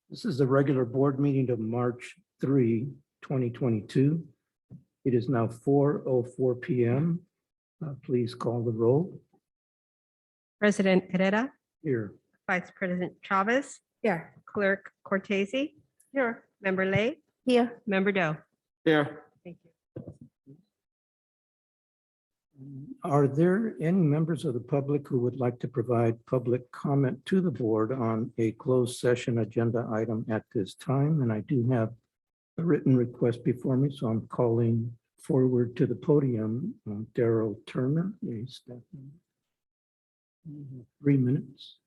This is the regular board meeting of March 3, 2022. It is now 4:04 p.m. Please call the roll. President Herrera, Here. Vice President Chavez, Here. Clerk Cortese. Here. Member Lay, Here. Member Doe. Here. Thank you. Are there any members of the public who would like to provide public comment to the board on a closed session agenda item at this time? And I do have a written request before me, so I'm calling forward to the podium Darrell Turner. Please step in. You have 3 minutes.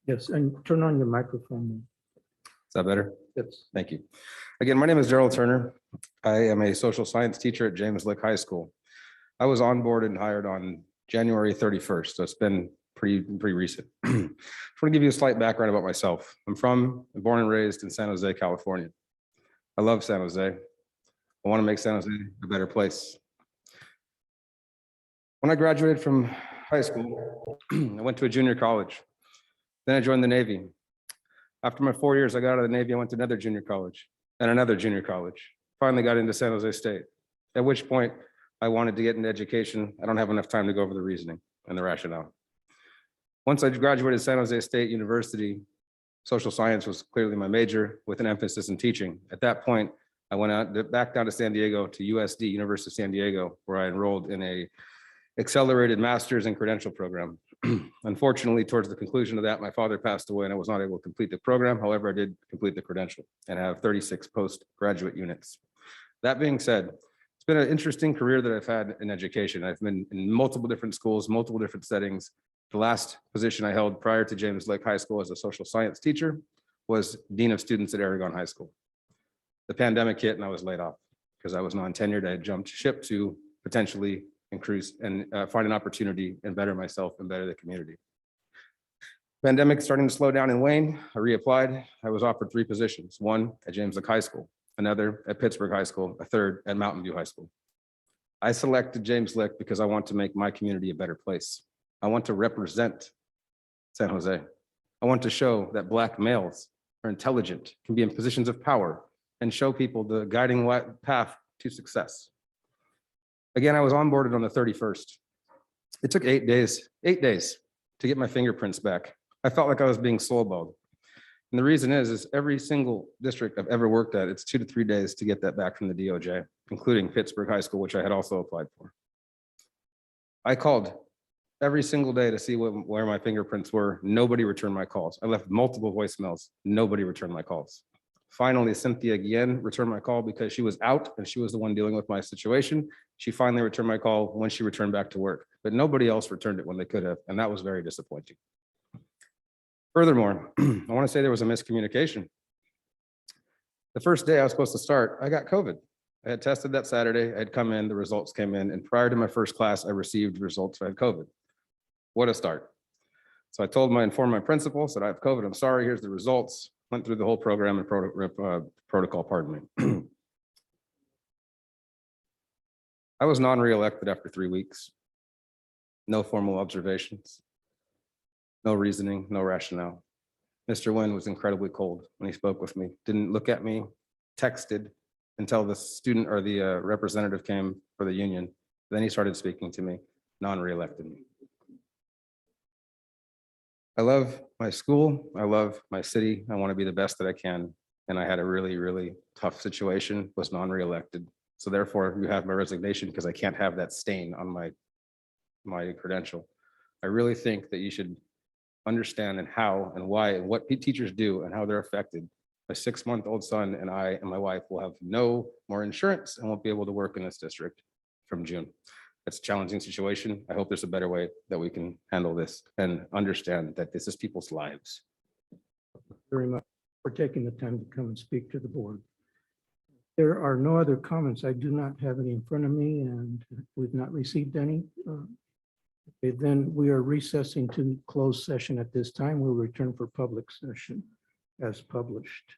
Yes, and turn on your microphone. Is that better? Yes. Thank you. Again, my name is Darrell Turner. I am a social science teacher at James Lick High School. I was onboarded and hired on January 31st, so it's been pretty recent. I want to give you a slight background about myself. I'm born and raised in San Jose, California. I love San Jose. I want to make San Jose a better place. When I graduated from high school, I went to a junior college. Then I joined the Navy. After my 4 years, I got out of the Navy, I went to another junior college and another junior college. Finally got into San Jose State, at which point I wanted to get into education. I don't have enough time to go over the reasoning and the rationale. Once I graduated San Jose State University, social science was clearly my major with an emphasis in teaching. At that point, I went back down to San Diego to USD, University of San Diego, where I enrolled in a accelerated master's and credential program. Unfortunately, towards the conclusion of that, my father passed away and I was not able to complete the program. However, I did complete the credential and have 36 postgraduate units. That being said, it's been an interesting career that I've had in education. I've been in multiple different schools, multiple different settings. The last position I held prior to James Lake High School as a social science teacher was Dean of Students at Aragon High School. The pandemic hit and I was laid off because I was non-tenured. I had jumped ship to potentially increase and find an opportunity and better myself and better the community. Pandemic starting to slow down and wane. I reapplied. I was offered 3 positions, one at James Lick High School, another at Pittsburgh High School, a third at Mountain View High School. I selected James Lick because I want to make my community a better place. I want to represent San Jose. I want to show that Black males are intelligent, can be in positions of power, and show people the guiding path to success. Again, I was onboarded on the 31st. It took 8 days to get my fingerprints back. I felt like I was being soul-balled. And the reason is every single district I've ever worked at, it's 2 to 3 days to get that back from the DOJ, including Pittsburgh High School, which I had also applied for. I called every single day to see where my fingerprints were. Nobody returned my calls. I left multiple voicemails. Nobody returned my calls. Finally, Cynthia again returned my call because she was out and she was the one dealing with my situation. She finally returned my call when she returned back to work, but nobody else returned it when they could have, and that was very disappointing. Furthermore, I want to say there was a miscommunication. The first day I was supposed to start, I got COVID. I had tested that Saturday, I had come in, the results came in, and prior to my first class, I received results I had COVID. What a start. So I informed my principal, said I have COVID, I'm sorry, here's the results. Went through the whole program and protocol, pardon me. I was non-reelected after 3 weeks. No formal observations, no reasoning, no rationale. Mr. Nguyen was incredibly cold when he spoke with me, didn't look at me, texted until the student or the representative came for the union. Then he started speaking to me, non-reelected me. I love my school. I love my city. I want to be the best that I can. And I had a really tough situation, was non-reelected. So therefore you have my resignation because I can't have that stain on my credential. I really think that you should understand and how and why and what teachers do and how they're affected. My 6-month-old son and I and my wife will have no more insurance and won't be able to work in this district from June. It's a challenging situation. I hope there's a better way that we can handle this and understand that this is people's lives. Very much for taking the time to come and speak to the board. There are no other comments. I do not have any in front of me and we've not received any. Okay, then we are recessing to closed session at this time. We'll return for public session as published.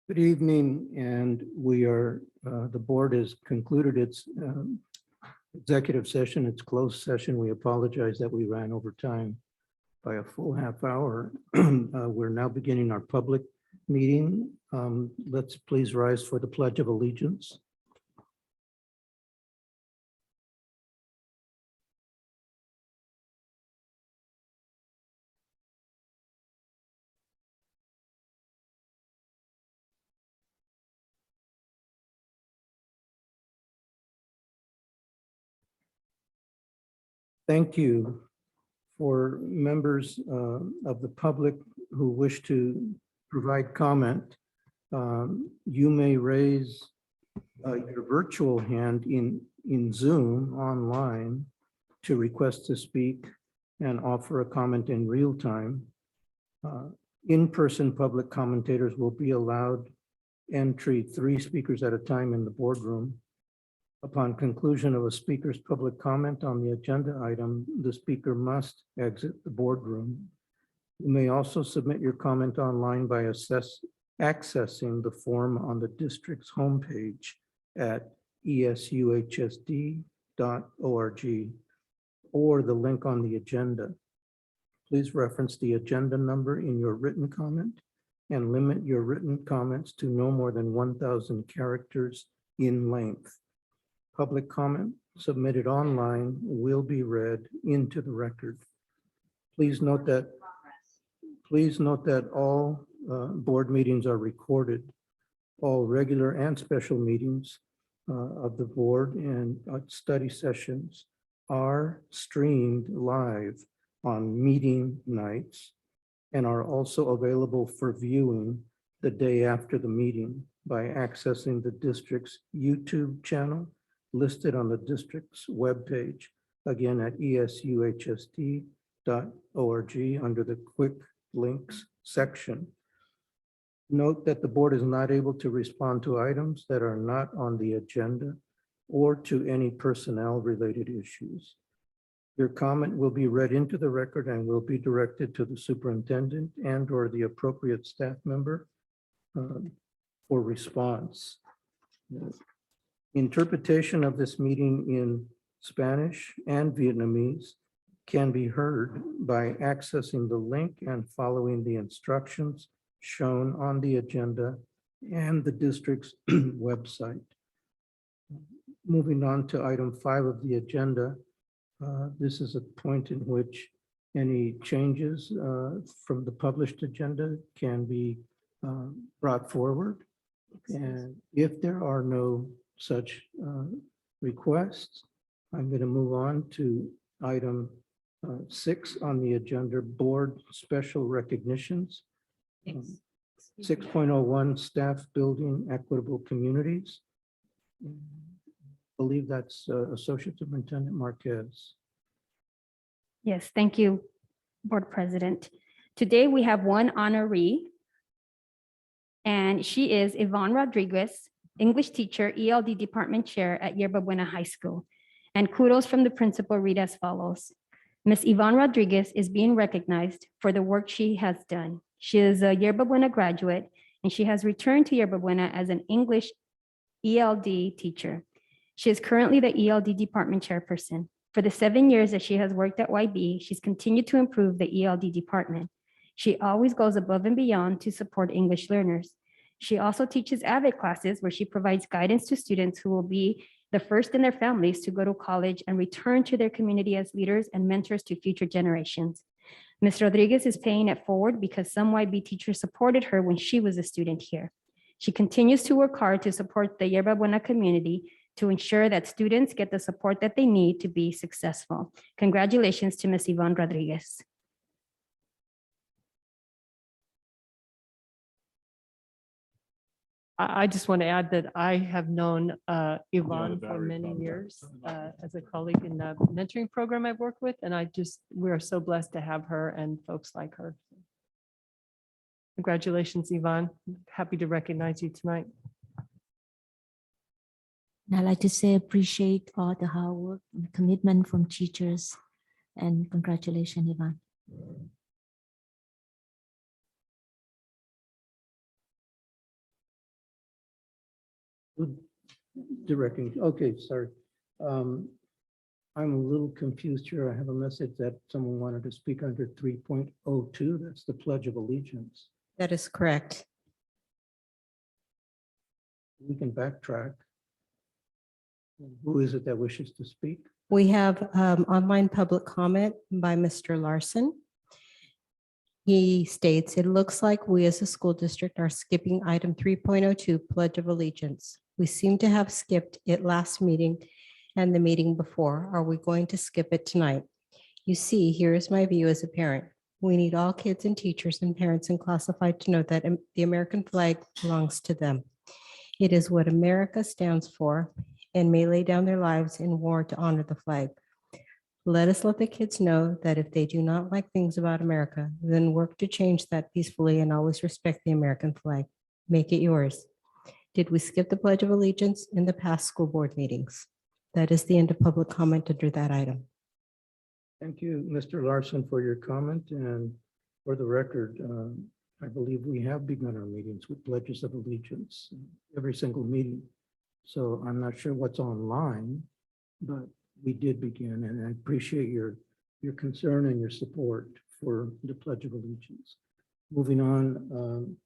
Good evening, and the board has concluded its executive session, its closed session. We apologize that we ran over time by a full half hour. We're now beginning our public meeting. Let's please rise for the Pledge of Allegiance. Thank you. For members of the public who wish to provide comment, you may raise your virtual hand in Zoom online to request to speak and offer a comment in real time. In-person public commentators will be allowed entry 3 speakers at a time in the boardroom. Upon conclusion of a speaker's public comment on the agenda item, the speaker must exit the boardroom. You may also submit your comment online by accessing the form on the district's homepage at ESUHSD.org or the link on the agenda. Please reference the agenda number in your written comment and limit your written comments to no more than 1,000 characters in length. Public comment submitted online will be read into the record. Please note that all board meetings are recorded. All regular and special meetings of the board and study sessions are streamed live on meeting nights and are also available for viewing the day after the meeting by accessing the district's YouTube channel listed on the district's webpage, again at ESUHSD.org under the quick links section. Note that the board is not able to respond to items that are not on the agenda or to any personnel related issues. Your comment will be read into the record and will be directed to the superintendent and or the appropriate staff member for response. Interpretation of this meeting in Spanish and Vietnamese can be heard by accessing the link and following the instructions shown on the agenda and the district's website. Moving on to item 5 of the agenda, this is a point in which any changes from the published agenda can be brought forward. And if there are no such requests, I'm going to move on to item 6 on the agenda, board special recognitions. 6.01 staff building equitable communities. I believe that's Associate Superintendent Marquez. Yes, thank you, Board President. Today we have one honoree, and she is Yvonne Rodriguez, English teacher, ELD department chair at Yerba Buena High School. And kudos from the principal read as follows. Ms. Yvonne Rodriguez is being recognized for the work she has done. She is a Yerba Buena graduate, and she has returned to Yerba Buena as an English ELD teacher. She is currently the ELD department chairperson. For the 7 years that she has worked at YB, she's continued to improve the ELD department. She always goes above and beyond to support English learners. She also teaches AVID classes where she provides guidance to students who will be the first in their families to go to college and return to their community as leaders and mentors to future generations. Ms. Rodriguez is paying it forward because some YB teachers supported her when she was a student here. She continues to work hard to support the Yerba Buena community to ensure that students get the support that they need to be successful. Congratulations to Ms. Yvonne Rodriguez. I just want to add that I have known Yvonne for many years as a colleague in the mentoring program I've worked with, and we are so blessed to have her and folks like her. Congratulations, Yvonne. Happy to recognize you tonight. And I'd like to say appreciate all the hard work and commitment from teachers, and congratulations, Yvonne. Who directing? Okay, sorry. I'm a little confused here. I have a message that someone wanted to speak under 3.02. That's the Pledge of Allegiance. That is correct. We can backtrack. Who is it that wishes to speak? We have online public comment by Mr. Larson. He states, "It looks like we as a school district are skipping item 3.02, Pledge of Allegiance. We seem to have skipped it last meeting and the meeting before. Are we going to skip it tonight? You see, here is my view as a parent. We need all kids and teachers and parents and classified to know that the American flag belongs to them. It is what America stands for and may lay down their lives in war to honor the flag. Let us let the kids know that if they do not like things about America, then work to change that peacefully and always respect the American flag. Make it yours." Did we skip the Pledge of Allegiance in the past school board meetings? That is the end of public comment under that item. Thank you, Mr. Larson, for your comment. And for the record, I believe we have begun our meetings with pledges of allegiance, every single meeting. So I'm not sure what's online, but we did begin, and I appreciate your concern and your support for the Pledge of Allegiance. Moving on,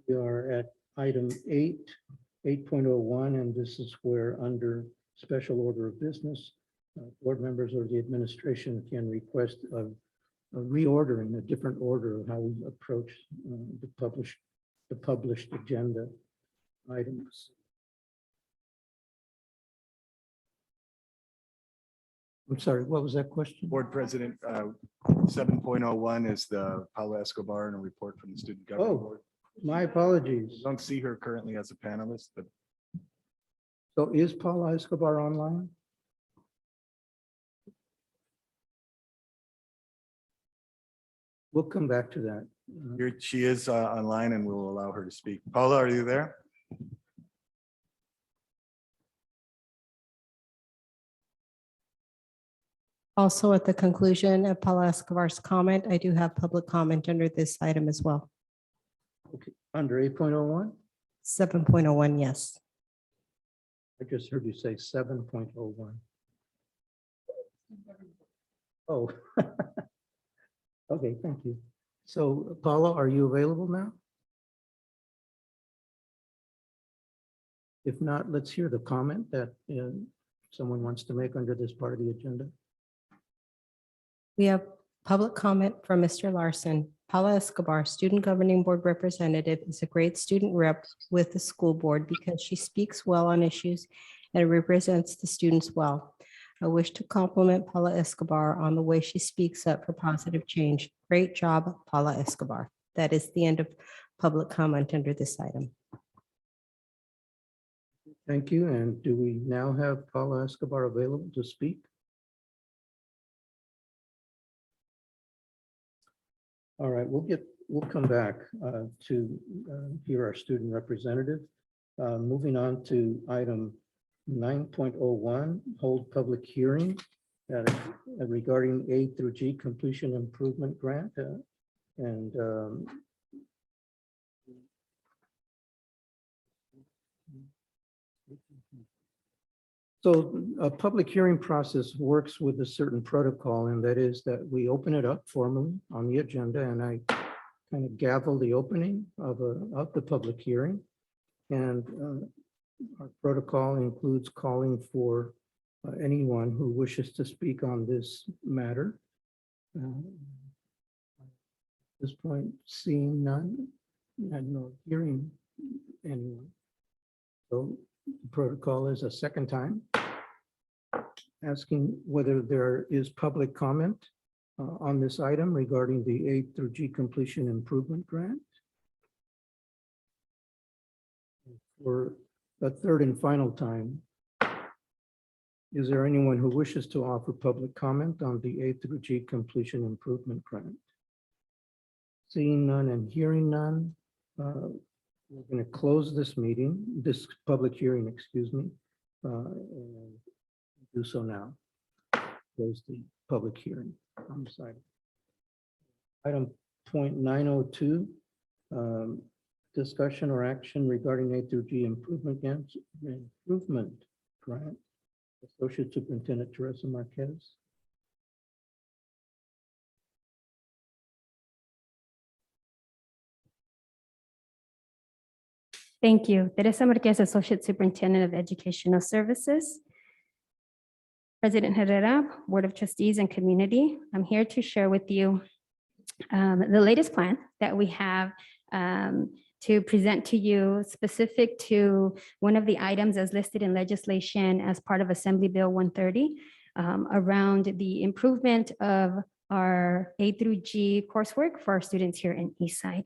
we are at item 8.01, and this is where under special order of business, board members or the administration can request a reordering, a different order of how we approach the published agenda items. I'm sorry, what was that question? Board President, 7.01 is the Paula Escobar and a report from the Student Government Board. My apologies. I don't see her currently as a panelist, but So is Paula Escobar online? We'll come back to that. she is online and we'll allow her to speak. Paula, are you there? Also, at the conclusion of Paula Escobar's comment, I do have public comment under this item as well. Okay, under 8.01? 7.01, yes. I just heard you say 7.01. Oh. Okay, thank you. So Paula, are you available now? If not, let's hear the comment that someone wants to make under this part of the agenda. We have public comment from Mr. Larson. Paula Escobar, Student Governing Board Representative, is a great student rep with the school board because she speaks well on issues and represents the students well. I wish to compliment Paula Escobar on the way she speaks up for positive change. Great job, Paula Escobar. That is the end of public comment under this item. Thank you. And do we now have Paula Escobar available to speak? All right, we'll come back to hear our student representative. Moving on to item 9.01, hold public hearing regarding A through G completion improvement grant. So a public hearing process works with a certain protocol, and that is that we open it up formally on the agenda, and I kind of gavel the opening of the public hearing. And our protocol includes calling for anyone who wishes to speak on this matter. At this point, seeing none, and no hearing anyone. So the protocol is a second time asking whether there is public comment on this item regarding the A through G completion improvement grant. For the third and final time, is there anyone who wishes to offer public comment on the A through G completion improvement grant? Seeing none and hearing none, we're going to close this meeting, this public hearing, excuse me, and do so now. Close the public hearing on the side. Item .902, discussion or action regarding A through G improvement grant. Associate Superintendent Teresa Marquez. Thank you. Teresa Marquez, Associate Superintendent of Educational Services. President Herrera, Board of Trustees and Community, I'm here to share with you the latest plan that we have to present to you specific to one of the items as listed in legislation as part of Assembly Bill 130 around the improvement of our A through G coursework for our students here in Eastside.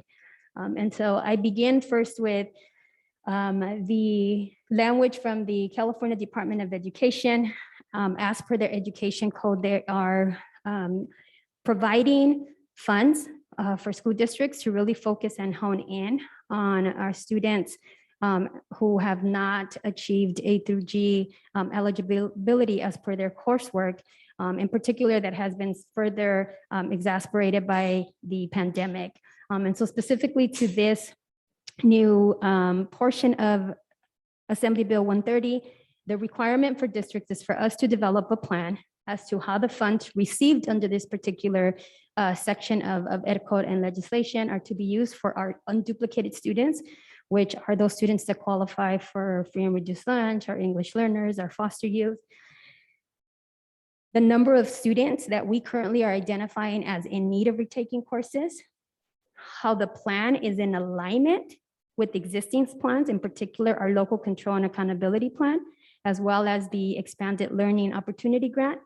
And so I begin first with the language from the California Department of Education. As per their education code, they are providing funds for school districts to really focus and hone in on our students who have not achieved A through G eligibility as per their coursework, in particular that has been further exacerbated by the pandemic. And so specifically to this new portion of Assembly Bill 130, the requirement for districts is for us to develop a plan as to how the funds received under this particular section of Ed Code and legislation are to be used for our unduplicated students, which are those students that qualify for free and reduced lunch, our English learners, our foster youth. The number of students that we currently are identifying as in need of retaking courses, how the plan is in alignment with existing plans, in particular our local control and accountability plan, as well as the expanded learning opportunity grant.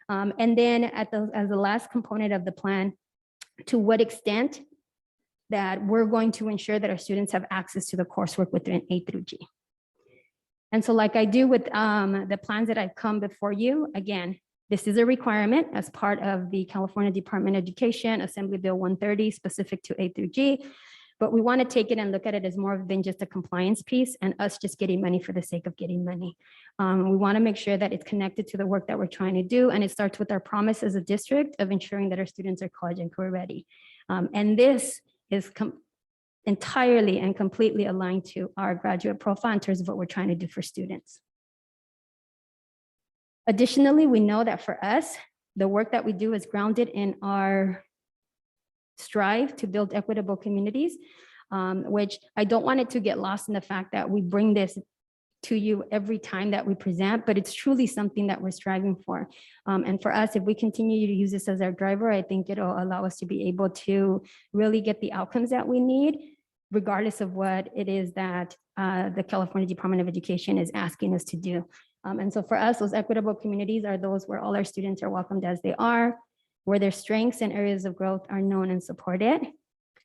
And then as the last component of the plan, to what extent that we're going to ensure that our students have access to the coursework within A through G. And so like I do with the plans that I've come before you, again, this is a requirement as part of the California Department of Education, Assembly Bill 130, specific to A through G. But we want to take it and look at it as more than just a compliance piece and us just getting money for the sake of getting money. We want to make sure that it's connected to the work that we're trying to do. And it starts with our promise as a district of ensuring that our students are college and career ready. And this is entirely and completely aligned to our graduate profile in terms of what we're trying to do for students. Additionally, we know that for us, the work that we do is grounded in our strive to build equitable communities, which I don't want it to get lost in the fact that we bring this to you every time that we present, but it's truly something that we're striving for. And for us, if we continue to use this as our driver, I think it'll allow us to be able to really get the outcomes that we need, regardless of what it is that the California Department of Education is asking us to do. And so for us, those equitable communities are those where all our students are welcomed as they are, where their strengths and areas of growth are known and supported,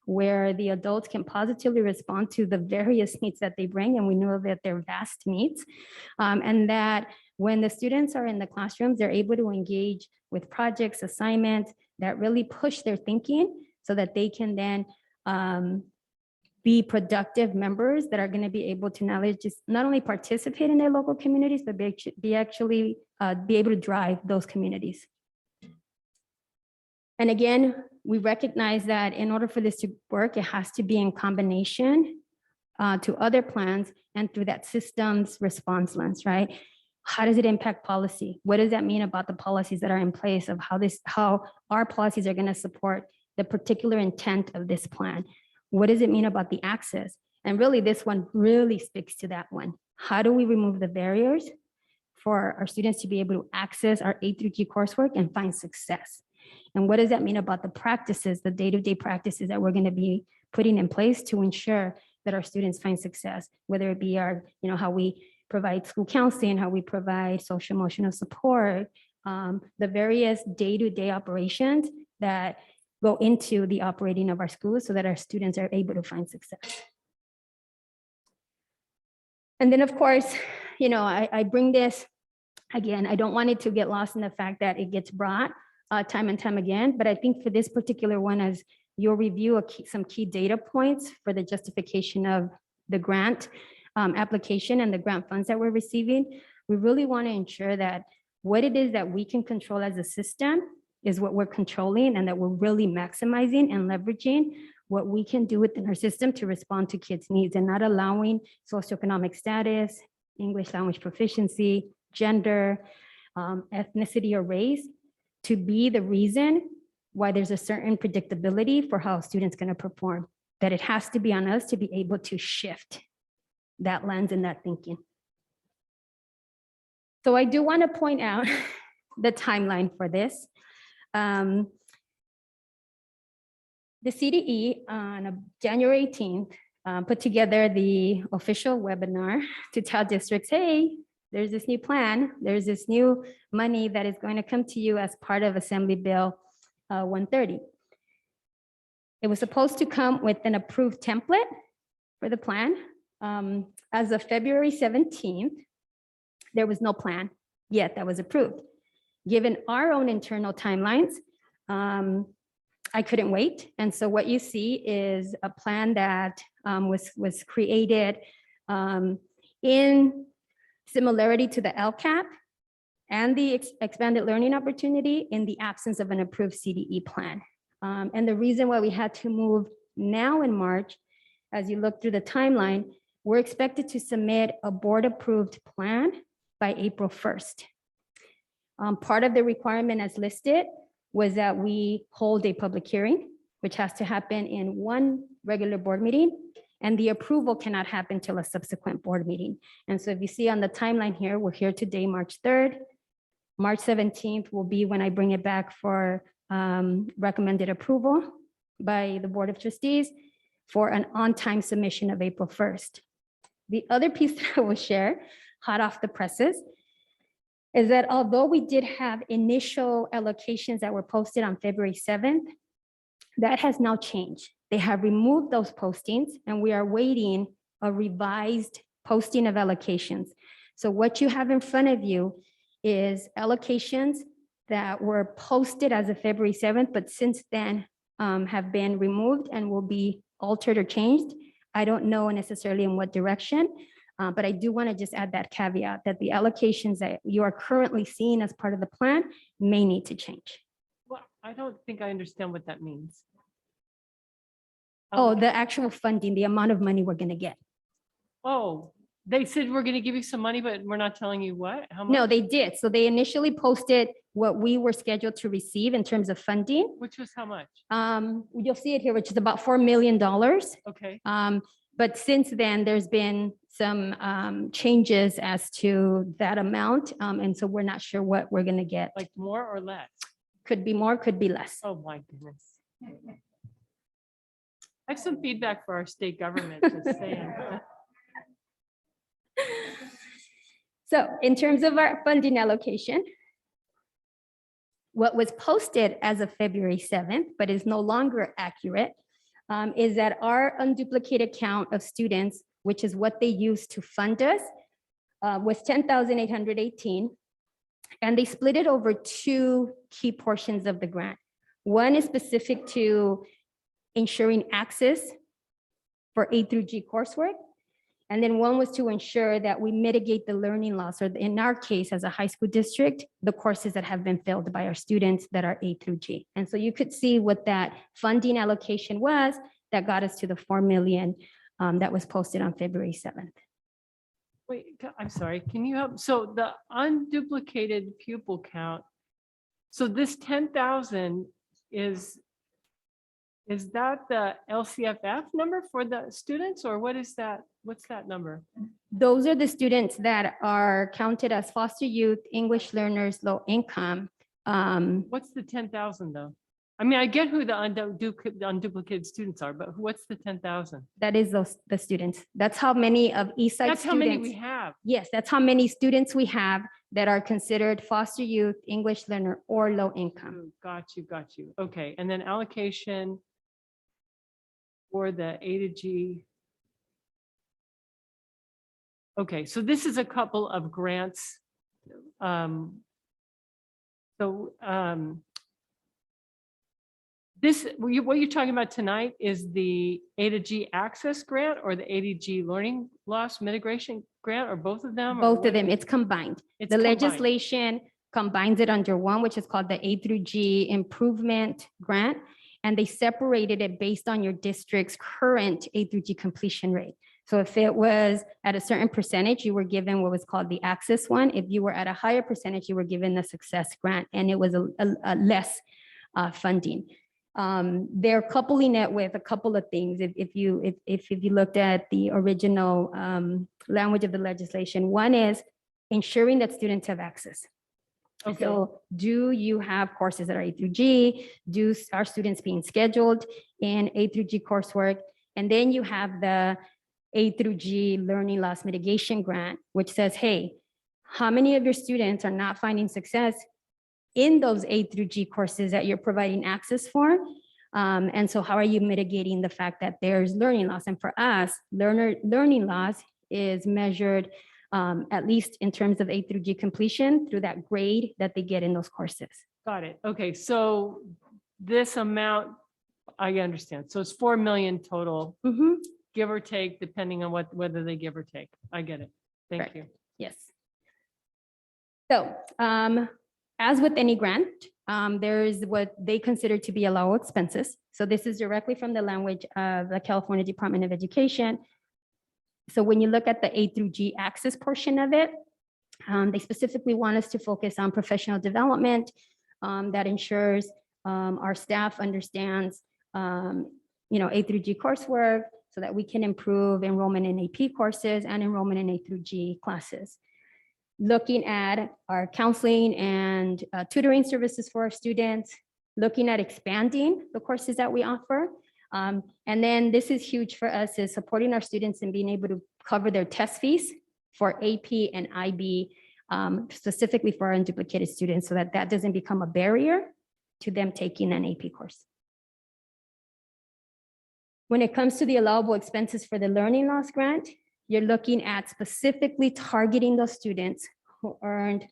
where the adults can positively respond to the various needs that they bring, and we know that they're vast needs, and that when the students are in the classrooms, they're able to engage with projects, assignments that really push their thinking so that they can then be productive members that are going to be able to not only participate in their local communities, but be able to drive those communities. And again, we recognize that in order for this to work, it has to be in combination to other plans and through that systems response lens, right? How does it impact policy? What does that mean about the policies that are in place of how our policies are going to support the particular intent of this plan? What does it mean about the access? And really, this one really speaks to that one. How do we remove the barriers for our students to be able to access our A through G coursework and find success? And what does that mean about the practices, the day-to-day practices that we're going to be putting in place to ensure that our students find success, whether it be our, how we provide school counseling, how we provide social emotional support, the various day-to-day operations that go into the operating of our schools so that our students are able to find success. And then, of course, I bring this, again, I don't want it to get lost in the fact that it gets brought time and time again, but I think for this particular one, as you'll review some key data points for the justification of the grant application and the grant funds that we're receiving, we really want to ensure that what it is that we can control as a system is what we're controlling and that we're really maximizing and leveraging what we can do within our system to respond to kids' needs and not allowing socioeconomic status, English language proficiency, gender, ethnicity, or race to be the reason why there's a certain predictability for how a student's going to perform, that it has to be on us to be able to shift that lens and that thinking. So I do want to point out the timeline for this. The CDE on January 18th put together the official webinar to tell districts, hey, there's this new plan, there's this new money that is going to come to you as part of Assembly Bill 130. It was supposed to come with an approved template for the plan. As of February 17th, there was no plan yet that was approved. Given our own internal timelines, I couldn't wait. And so what you see is a plan that was created in similarity to the LCAP and the expanded learning opportunity in the absence of an approved CDE plan. And the reason why we had to move now in March, as you look through the timeline, we're expected to submit a board-approved plan by April 1st. Part of the requirement as listed was that we hold a public hearing, which has to happen in one regular board meeting, and the approval cannot happen till a subsequent board meeting. And so if you see on the timeline here, we're here today, March 3rd. March 17th will be when I bring it back for recommended approval by the Board of Trustees for an on-time submission of April 1st. The other piece that I will share, hot off the presses, is that although we did have initial allocations that were posted on February 7th, that has now changed. They have removed those postings and we are waiting a revised posting of allocations. So what you have in front of you is allocations that were posted as of February 7th, but since then have been removed and will be altered or changed. I don't know necessarily in what direction, but I do want to just add that caveat that the allocations that you are currently seeing as part of the plan may need to change. Well, I don't think I understand what that means. Oh, the actual funding, the amount of money we're going to get. Oh, they said we're going to give you some money, but we're not telling you what? How much? No, they did. So they initially posted what we were scheduled to receive in terms of funding. Which was how much? You'll see it here, which is about $4 million. Okay. But since then, there's been some changes as to that amount. And so we're not sure what we're going to get. Like more or less? Could be more, could be less. Oh, my goodness. I have some feedback for our state government, just saying. So in terms of our funding allocation, what was posted as of February 7th, but is no longer accurate, is that our unduplicated count of students, which is what they use to fund us, was 10,818. And they split it over two key portions of the grant. One is specific to ensuring access for A through G coursework. And then one was to ensure that we mitigate the learning loss, or in our case, as a high school district, the courses that have been failed by our students that are A through G. And so you could see what that funding allocation was that got us to the 4 million that was posted on February 7th. Wait, I'm sorry, can you help? So the unduplicated pupil count, so this 10,000 is that the LCFF number for the students, or what is that? What's that number? Those are the students that are counted as foster youth, English learners, low income. What's the 10,000 though? I mean, I get who the unduplicated students are, but what's the 10,000? That is the students. That's how many of Eastside students. That's how many we have. Yes, that's how many students we have that are considered foster youth, English learner, or low income. Got you. Okay, and then allocation for the A to G. Okay, so this is a couple of grants. This, what you're talking about tonight is the A to G access grant or the A to G learning loss mitigation grant, or both of them? Both of them, it's combined. It's The combined. legislation combines it under one, which is called the A through G improvement grant. and they separated it based on your district's current A through G completion rate. So if it was at a certain percentage, you were given what was called the access one. If you were at a higher percentage, you were given the success grant, and it was a less funding. They're coupling it with a couple of things. If you looked at the original language of the legislation, one is ensuring that students have access. Okay. So do you have courses that are A through G? Are students being scheduled in A through G coursework? And then you have the A through G learning loss mitigation grant, which says, hey, how many of your students are not finding success in those A through G courses that you're providing access for? And so how are you mitigating the fact that there's learning loss? And for us, learning loss is measured at least in terms of A through G completion through that grade that they get in those courses. Got it. Okay, so this amount, I understand. So it's 4 million total, Mhm. give or take, depending on whether they give or take. I get it. Thank Correct. you. Yes. So as with any grant, there is what they consider to be allowable expenses. So this is directly from the language of the California Department of Education. So when you look at the A through G access portion of it, they specifically want us to focus on professional development that ensures our staff understands, A through G coursework so that we can improve enrollment in AP courses and enrollment in A through G classes. Looking at our counseling and tutoring services for our students, looking at expanding the courses that we offer. And then this is huge for us, is supporting our students and being able to cover their test fees for AP and IB, specifically for our unduplicated students, so that that doesn't become a barrier to them taking an AP course. When it comes to the allowable expenses for the learning loss grant, you're looking at specifically targeting those students who earned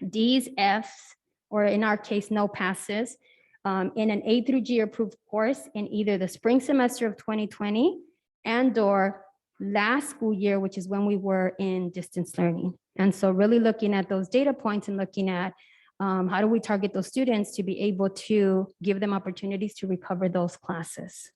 Ds, Fs, or in our case, no passes, in an A through G approved course in either the spring semester of 2020 and/or last school year, which is when we were in distance learning. And so really looking at those data points and looking at how do we target those students to be able to give them opportunities to recover those classes.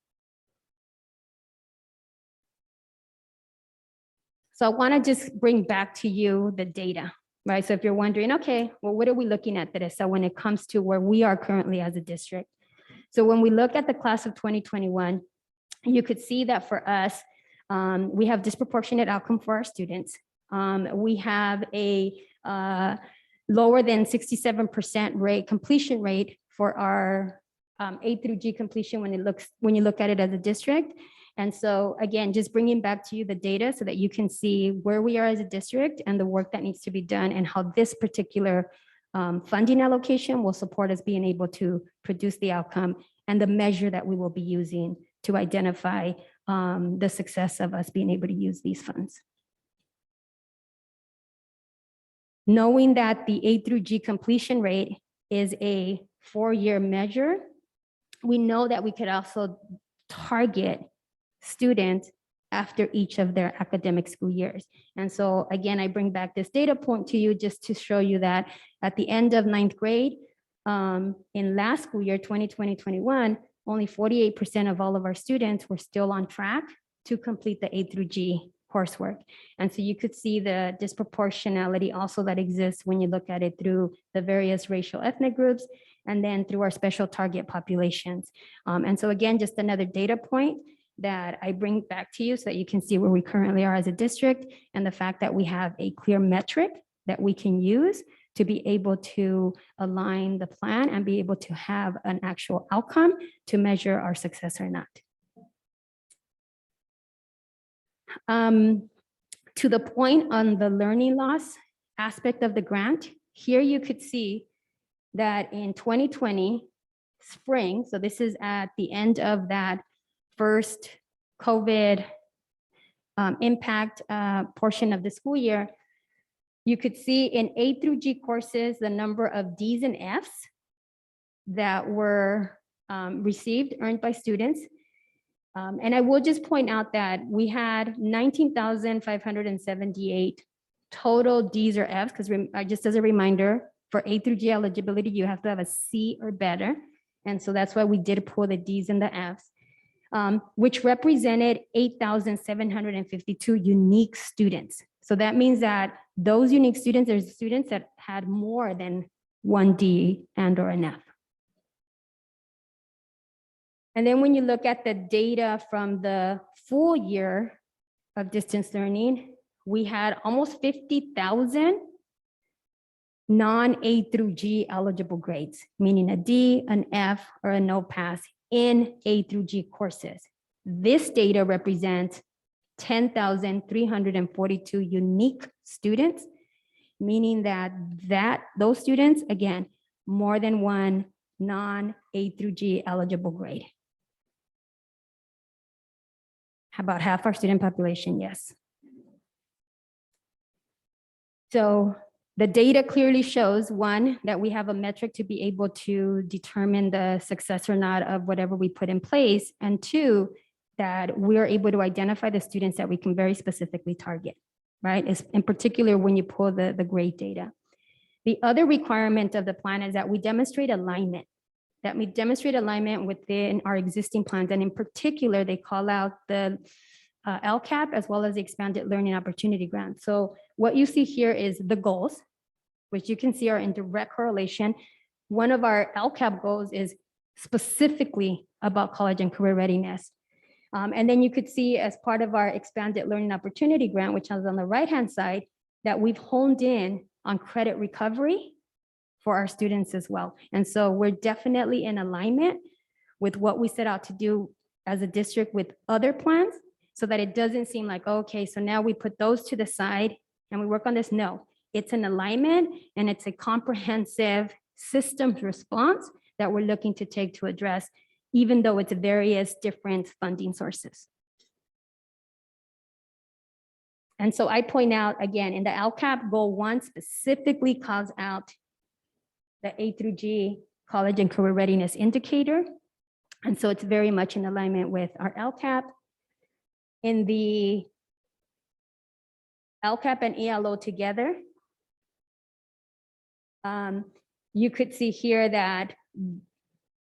So I want to just bring back to you the data, right? So if you're wondering, okay, well, what are we looking at today? So when it comes to where we are currently as a district. So when we look at the class of 2021, you could see that for us, we have disproportionate outcome for our students. We have a lower than 67% completion rate for our A through G completion when you look at it as a district. And so again, just bringing back to you the data so that you can see where we are as a district and the work that needs to be done and how this particular funding allocation will support us being able to produce the outcome and the measure that we will be using to identify the success of us being able to use these funds. Knowing that the A through G completion rate is a 4-year measure, we know that we could also target students after each of their academic school years. And so again, I bring back this data point to you just to show you that at the end of 9th grade, in last school year, 2020-21, only 48% of all of our students were still on track to complete the A through G coursework. And so you could see the disproportionality also that exists when you look at it through the various racial ethnic groups and then through our special target populations. And so again, just another data point that I bring back to you so that you can see where we currently are as a district and the fact that we have a clear metric that we can use to be able to align the plan and be able to have an actual outcome to measure our success or not. To the point on the learning loss aspect of the grant, here you could see that in 2020 spring, so this is at the end of that first COVID impact portion of the school year, you could see in A through G courses, the number of Ds and Fs that were earned by students. And I will just point out that we had 19,578 total Ds or Fs, because just as a reminder, for A through G eligibility, you have to have a C or better. And so that's why we did pull the Ds and the Fs, which represented 8,752 unique students. So that means that those unique students, there's students that had more than one D and or an F. And then when you look at the data from the full year of distance learning, we had almost 50,000 non-A through G eligible grades, meaning a D, an F, or a no pass in A through G courses. This data represents 10,342 unique students, meaning that those students, again, more than one non-A through G eligible grade. About half our student population, yes. So the data clearly shows, one, that we have a metric to be able to determine the success or not of whatever we put in place, and two, that we are able to identify the students that we can very specifically target, right? In particular, when you pull the grade data. The other requirement of the plan is that we demonstrate alignment, within our existing plans. And in particular, they call out the LCAP as well as the Expanded Learning Opportunity Grant. So what you see here is the goals, which you can see are in direct correlation. One of our LCAP goals is specifically about college and career readiness. And then you could see as part of our Expanded Learning Opportunity Grant, which is on the right-hand side, that we've honed in on credit recovery for our students as well. And so we're definitely in alignment with what we set out to do as a district with other plans, so that it doesn't seem like, okay, so now we put those to the side and we work on this. No, it's an alignment and it's a comprehensive systems response that we're looking to take to address, even though it's various different funding sources. And so I point out again, in the LCAP, goal 1 specifically calls out the A through G college and career readiness indicator. And so it's very much in alignment with our LCAP. In the LCAP and ELO together, you could see here that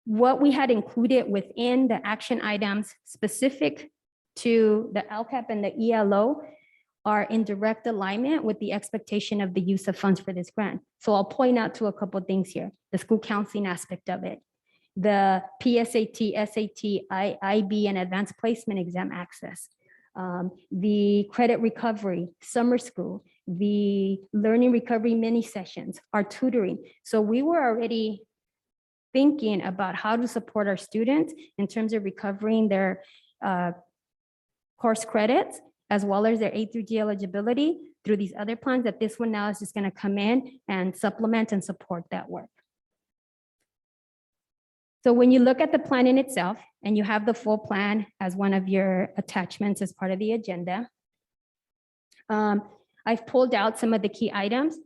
what we had included within the action items specific to the LCAP and the ELO are in direct alignment with the expectation of the use of funds for this grant. So I'll point out to a couple of things here: the school counseling aspect of it, the PSAT, SAT, IB, and advanced placement exam access, the credit recovery, summer school, the learning recovery mini sessions, our tutoring. So we were already thinking about how to support our students in terms of recovering their course credits, as well as their A through G eligibility through these other plans, that this one now is just going to come in and supplement and support that work. So when you look at the plan in itself, and you have the full plan as one of your attachments as part of the agenda, I've pulled out some of the key items.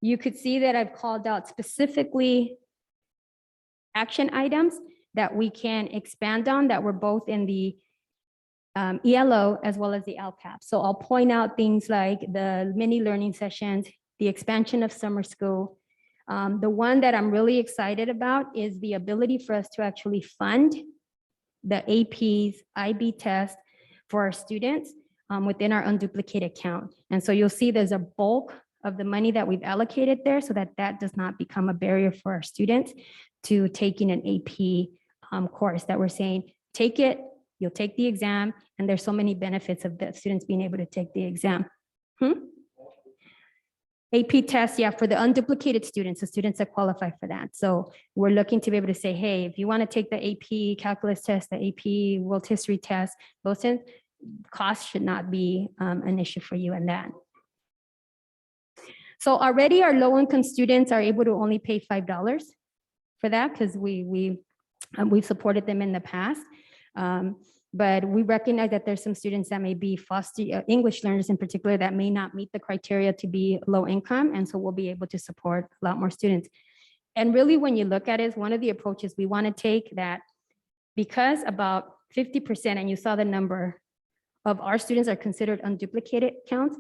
You could see that I've called out specifically action items that we can expand on, that were both in the ELO as well as the LCAP. So I'll point out things like the mini learning sessions, the expansion of summer school. The one that I'm really excited about is the ability for us to actually fund the APs, IB test for our students within our unduplicated account. And so you'll see there's a bulk of the money that we've allocated there, so that that does not become a barrier for our students to taking an AP course, that we're saying, take it, you'll take the exam, and there's so many benefits of the students being able to take the exam. AP test, yeah, for the unduplicated students, the students that qualify for that. So we're looking to be able to say, hey, if you want to take the AP calculus test, the AP world history test, those things, cost should not be an issue for you in that. So already our low-income students are able to only pay $5 for that, because we've supported them in the past. But we recognize that there's some students that may be foster English learners in particular that may not meet the criteria to be low income. And so we'll be able to support a lot more students. And really, when you look at it, one of the approaches we want to take, that because about 50%, and you saw the number of our students are considered unduplicated counts,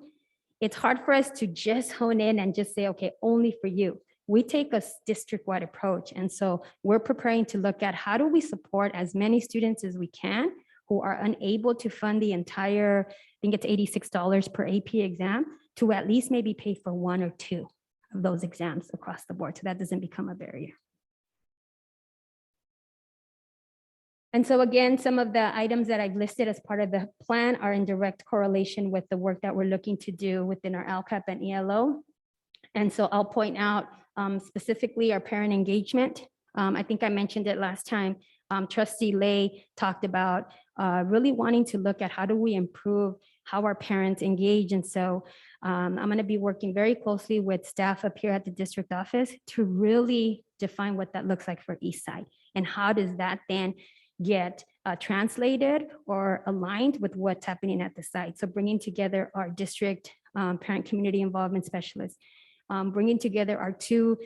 it's hard for us to just hone in and just say, okay, only for you. we take a district-wide approach. And so we're preparing to look at how do we support as many students as we can who are unable to fund the entire, I think it's $86 per AP exam, to at least maybe pay for one or two of those exams across the board. So that doesn't become a barrier. And so again, some of the items that I've listed as part of the plan are in direct correlation with the work that we're looking to do within our LCAP and ELO. And so I'll point out specifically our parent engagement. I think I mentioned it last time. Trustee Lay talked about really wanting to look at how do we improve how our parents engage. And so I'm going to be working very closely with staff up here at the district office to really define what that looks like for East Side. And how does that then get translated or aligned with what's happening at the site. So bringing together our district parent community involvement specialists, bringing together our two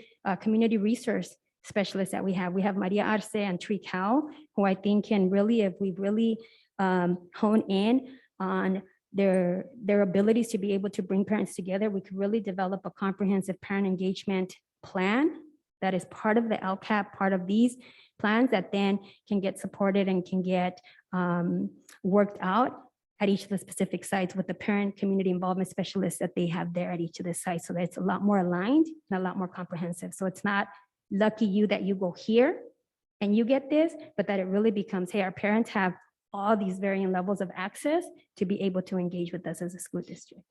community resource specialists that we have. We have Maria Arce and Tree Cow, who I think can really, if we really hone in on their abilities to be able to bring parents together, we could really develop a comprehensive parent engagement plan that is part of the LCAP, part of these plans that then can get supported and can get worked out at each of the specific sites with the parent community involvement specialists that they have there at each of the sites. So that it's a lot more aligned and a lot more comprehensive. So it's not lucky you that you go here and you get this, but that it really becomes, hey, our parents have all these varying levels of access to be able to engage with us as a school district.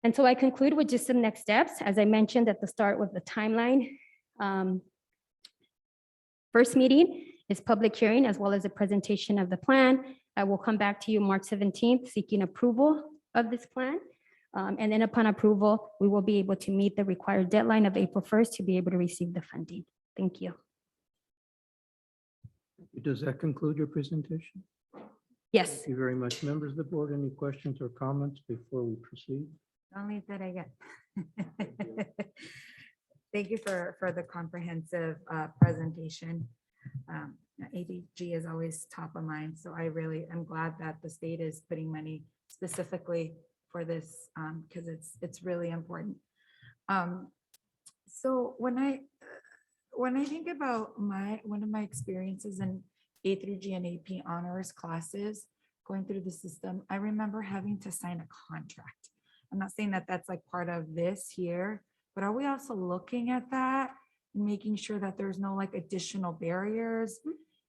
And so I conclude with just some next steps. As I mentioned at the start with the timeline, first meeting is public hearing as well as a presentation of the plan. I will come back to you March 17th seeking approval of this plan. And then upon approval, we will be able to meet the required deadline of April 1st to be able to receive the funding. Thank you. Does that conclude your presentation? Yes. Thank you very much. Members of the board, any questions or comments before we proceed? Only that I get. Thank you for the comprehensive presentation. ADG is always top of mind, so I really am glad that the state is putting money specifically for this because it's really important. So when I think about one of my experiences in A through G and AP honors classes going through the system, I remember having to sign a contract. I'm not saying that that's like part of this here, but are we also looking at that and making sure that there's no like additional barriers?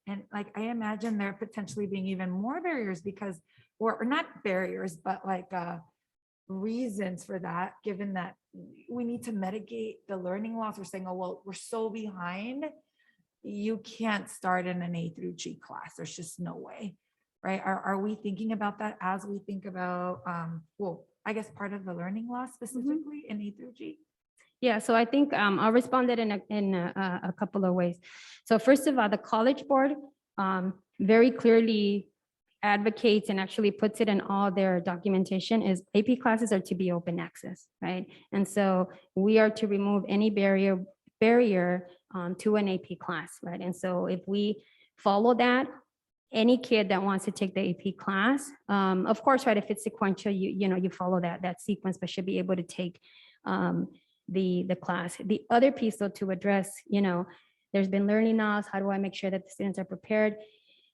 And like, I imagine there potentially being even more barriers because, or not barriers, but like reasons for that, given that we need to mitigate the learning loss. We're saying, oh, well, we're so behind. You can't start in an A through G class. There's just no way, right? Are we thinking about that as we think about, well, I guess part of the learning loss specifically in A through G? Yeah, so I think I'll respond that in a couple of ways. So first of all, the College Board very clearly advocates and actually puts it in all their documentation is AP classes are to be open access, right? And so we are to remove any barrier to an AP class, right? And so if we follow that, any kid that wants to take the AP class, of course, right, if it's sequential, you follow that sequence, but should be able to take the class. The other piece though to address, there's been learning loss. How do I make sure that the students are prepared?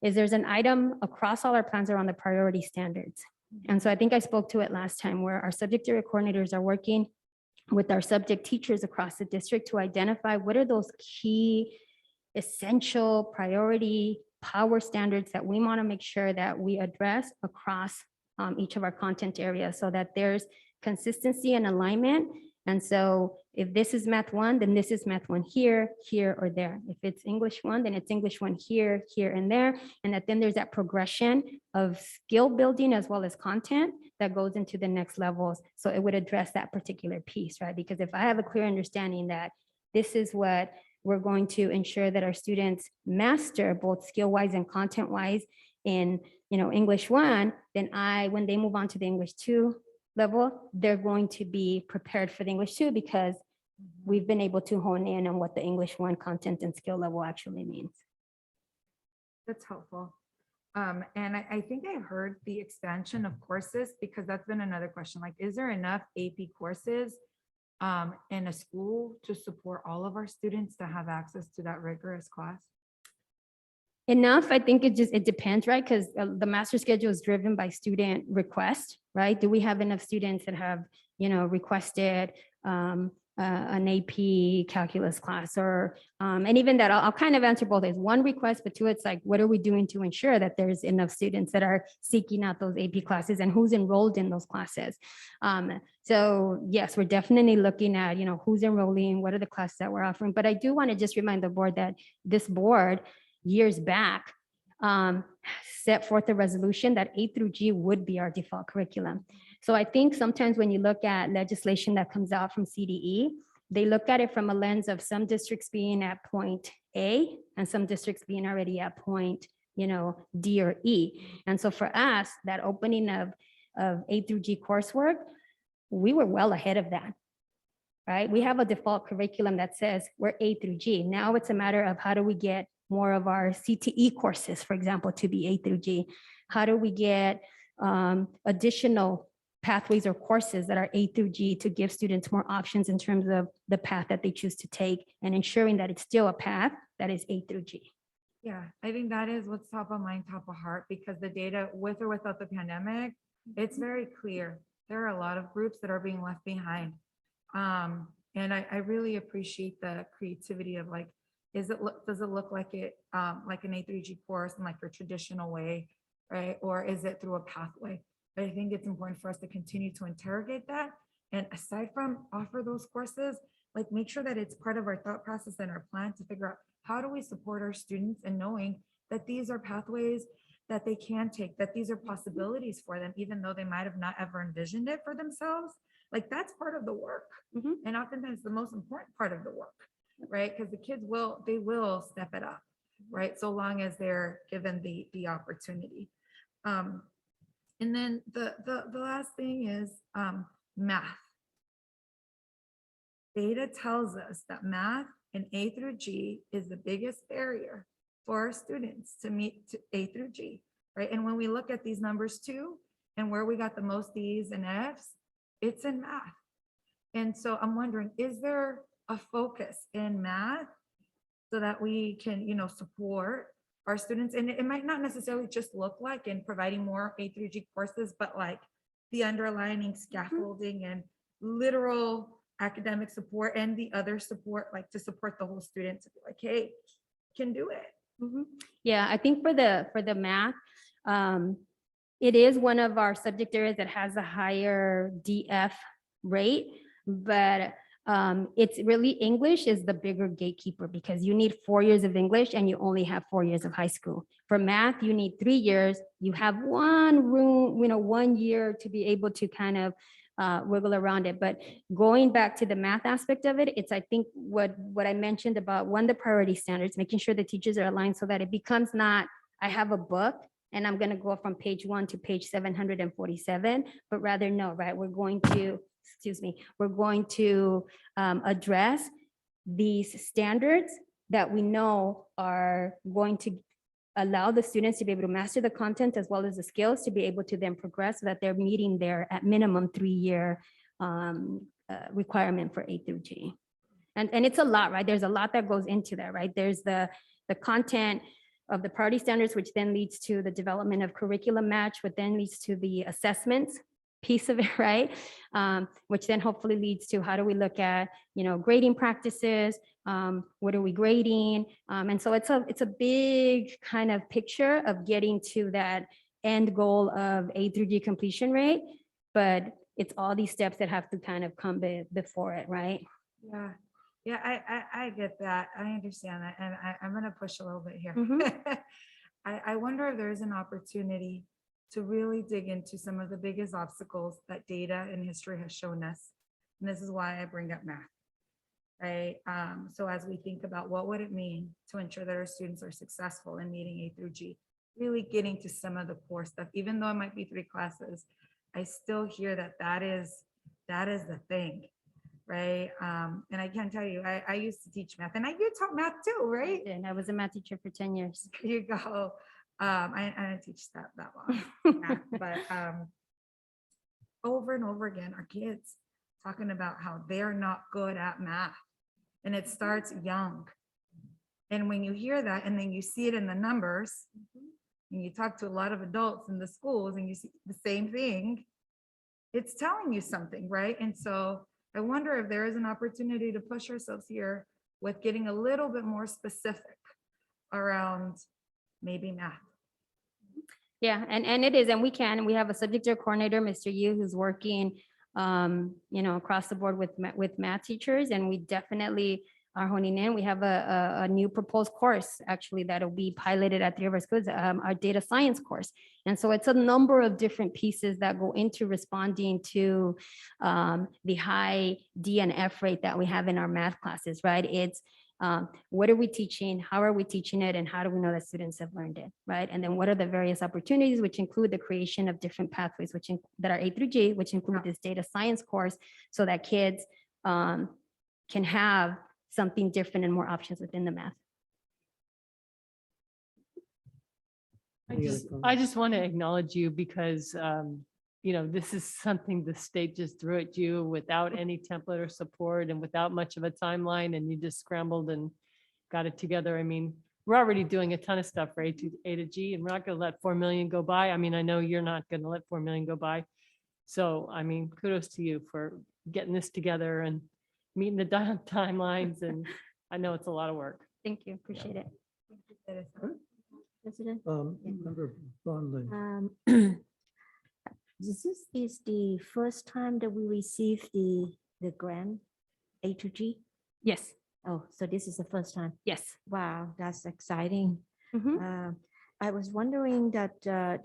Is there's an item across all our plans around the priority standards. And so I think I spoke to it last time where our subject area coordinators are working with our subject teachers across the district to identify what are those key essential priority power standards that we want to make sure that we address across each of our content areas so that there's consistency and alignment. And so if this is Math 1, then this is Math 1 here, here, or there. If it's English 1, then it's English 1 here, here, and there. And that then there's that progression of skill building as well as content that goes into the next levels. So it would address that particular piece, right? Because if I have a clear understanding that this is what we're going to ensure that our students master both skill-wise and content-wise in English 1, then when they move on to the English 2 level, they're going to be prepared for the English 2 because we've been able to hone in on what the English 1 content and skill level actually means. That's helpful. And I think I heard the expansion of courses because that's been another question. Like, is there enough AP courses in a school to support all of our students to have access to that rigorous class? Enough, I think it depends, right? Because the master schedule is driven by student request, right? Do we have enough students that have, requested an AP calculus class or, and even that, I'll kind of answer both as one request, but two, it's like, what are we doing to ensure that there's enough students that are seeking out those AP classes and who's enrolled in those classes? So yes, we're definitely looking at, who's enrolling, what are the classes that we're offering, but I do want to just remind the board that this board years back, set forth a resolution that A through G would be our default curriculum. So I think sometimes when you look at legislation that comes out from CDE, they look at it from a lens of some districts being at point A and some districts being already at point, D or E. And so for us, that opening of A through G coursework, we were well ahead of that. Right? We have a default curriculum that says we're A through G. Now it's a matter of how do we get more of our CTE courses, for example, to be A through G? How do we get additional pathways or courses that are A through G to give students more options in terms of the path that they choose to take and ensuring that it's still a path that is A through G? Yeah, I think that is what's top of mind, top of heart, because the data with or without the pandemic, it's very clear. There are a lot of groups that are being left behind. And I really appreciate the creativity of like, does it look like it, like an A3G course in like your traditional way, right? Or is it through a pathway? But I think it's important for us to continue to interrogate that. And aside from offer those courses, like make sure that it's part of our thought process and our plan to figure out how do we support our students and knowing that these are pathways that they can take, that these are possibilities for them, even though they might have not ever envisioned it for themselves. Like that's part of the work. And oftentimes the most important part of the work, right? Because the kids will step it up, right? So long as they're given the opportunity. And then the last thing is math. Data tells us that math in A through G is the biggest barrier for our students to meet A through G, right? And when we look at these numbers too, and where we got the most D's and F's, it's in math. And so I'm wondering, is there a focus in math so that we can, support our students? And it might not necessarily just look like in providing more A through G courses, but like the underlining scaffolding and literal academic support and the other support, like to support the whole student to be like, hey, can do it. Yeah, I think for the math, it is one of our subject areas that has a higher DF rate, but it's really English is the bigger gatekeeper because you need 4 years of English and you only have 4 years of high school. For math, you need 3 years. You have one room, 1 year to be able to kind of wiggle around it. But going back to the math aspect of it, it's I think what I mentioned about the priority standards, making sure the teachers are aligned so that it becomes not, I have a book and I'm going to go from page 1 to page 747, but rather no, right? We're going to address these standards that we know are going to allow the students to be able to master the content as well as the skills to be able to then progress so that they're meeting their at minimum 3-year requirement for A through G. And it's a lot, right? There's a lot that goes into that, right? There's the content of the priority standards, which then leads to the development of curriculum match, which then leads to the assessments piece of it, right? Which then hopefully leads to how do we look at, grading practices, what are we grading? And so it's a big kind of picture of getting to that end goal of A through G completion rate, but it's all these steps that have to kind of come before it, right? Yeah, I get that. I understand that. And I'm going to push a little bit here. I wonder if there is an opportunity to really dig into some of the biggest obstacles that data and history has shown us. And this is why I bring up math, right? So as we think about what would it mean to ensure that our students are successful in meeting A through G, really getting to some of the core stuff, even though it might be 3 classes, I still hear that is the thing, right? And I can tell you, I used to teach math and you taught math too, right? And I was a math teacher for 10 years. There you go. I didn't teach that long, math, but over and over again, our kids talking about how they're not good at math. And it starts young. And when you hear that and then you see it in the numbers, and you talk to a lot of adults in the schools and you see the same thing, it's telling you something, right? And so I wonder if there is an opportunity to push ourselves here with getting a little bit more specific around maybe math. Yeah, and it is, and we have a subject area coordinator, Mr. Yu, who's working, across the board with math teachers, and we definitely are honing in. We have a new proposed course, actually, that'll be piloted at 3 of our schools, our data science course. And so it's a number of different pieces that go into responding to the high D and F rate that we have in our math classes, right? It's what are we teaching? How are we teaching it? And how do we know that students have learned it, right? And then what are the various opportunities, which include the creation of different pathways, that are A through G, which include this data science course, so that kids can have something different and more options within the math. Any other I comments? just want to acknowledge you because, this is something the state just threw at you without any template or support and without much of a timeline, and you just scrambled and got it together. I mean, we're already doing a ton of stuff for A to G, and we're not going to let 4 million go by. I mean, I know you're not going to let 4 million go by. So, I mean, kudos to you for getting this together and meeting the timelines, and I know it's a lot of work. Thank you, appreciate it. President. Member Bondley. This is the first time that we receive the grant A to G. Yes, Oh, so this is the first time. yes. Wow, that's exciting. Mhm. I was wondering that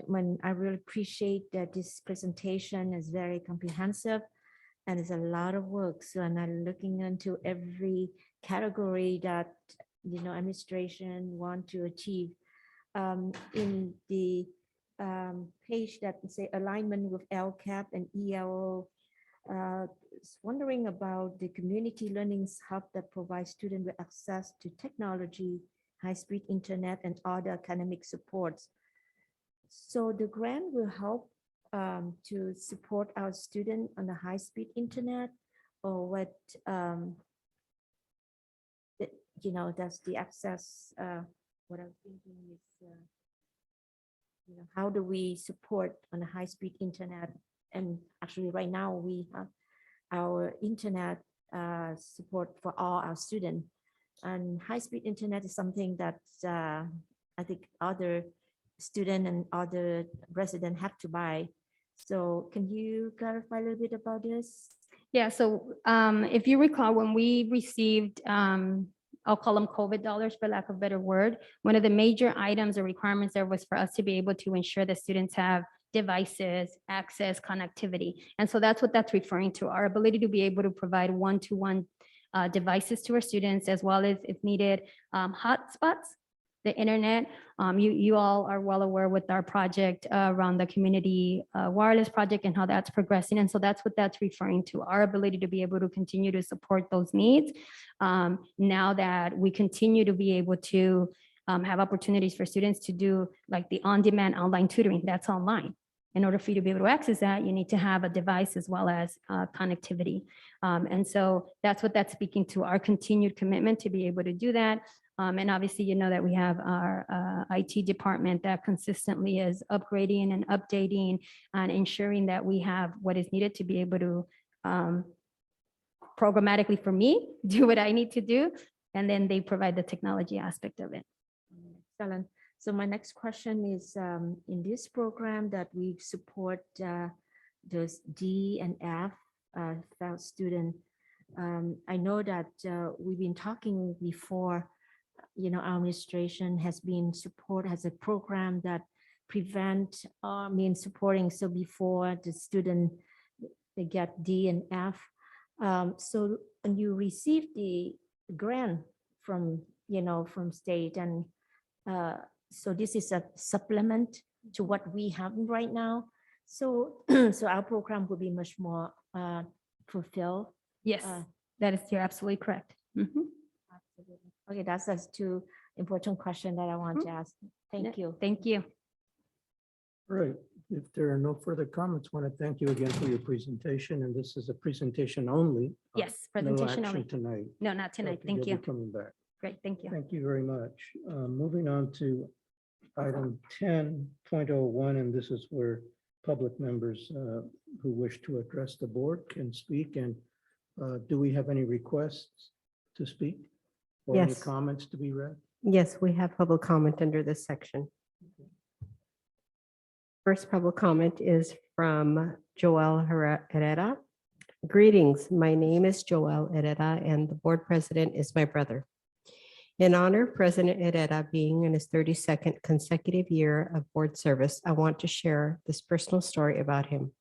when I really appreciate that this presentation is very comprehensive and it's a lot of work. So and I'm looking into every category that, administration want to achieve. In the page that say alignment with LCAP and ELO, wondering about the community learning hub that provides students with access to technology, high-speed internet, and other academic supports. So the grant will help to support our student on the high-speed internet, or what, that's the access. What I'm thinking is, how do we support on the high-speed internet? And actually, right now we have our internet support for all our students. And high-speed internet is something that I think other student and other resident have to buy. So can you clarify a little bit about this? Yeah, so if you recall, when we received, I'll call them COVID dollars for lack of a better word, one of the major items or requirements there was for us to be able to ensure that students have devices, access, connectivity. And so that's what that's referring to, our ability to be able to provide one-to-one devices to our students, as well as, if needed, hotspots, the internet. You all are well aware with our project around the community wireless project and how that's progressing. And so that's what that's referring to, our ability to be able to continue to support those needs. Now that we continue to be able to have opportunities for students to do like the on-demand online tutoring, that's online. In order for you to be able to access that, you need to have a device as well as connectivity. And so that's what that's speaking to, our continued commitment to be able to do that. And obviously, you know that we have our IT department that consistently is upgrading and updating and ensuring that we have what is needed to be able to programmatically, for me, do what I need to do. And then they provide the technology aspect of it. Excellent. So my next question is, in this program that we support those D and F failed student, I know that we've been talking before, our administration has been has a program that prevent, supporting. So before the student, they get D and F. So when you receive the grant from, from state, and so this is a supplement to what we have right now. So, so our program will be much more fulfilled. Yes, that is, you're absolutely correct. Mhm. Absolutely. Okay, that's two important questions that I want to ask. Thank you. Thank you. Right. If there are no further comments, want to thank you again for your presentation, and this is a presentation only. Yes, No presentation action only. tonight. No, not tonight. Okay, Thank you'll be you. coming back. Great, thank you. Thank you very much. Moving on to item 10.01, and this is where public members who wish to address the board can speak. And do we have any requests to speak? Or any Yes. comments to be read? Yes, we have public comment under this section. First public comment is from Joel Herrera. Greetings, my name is Joel Herrera and the board president is my brother. In honor of President Herrera being in his 32nd consecutive year of board service, I want to share this personal story about him.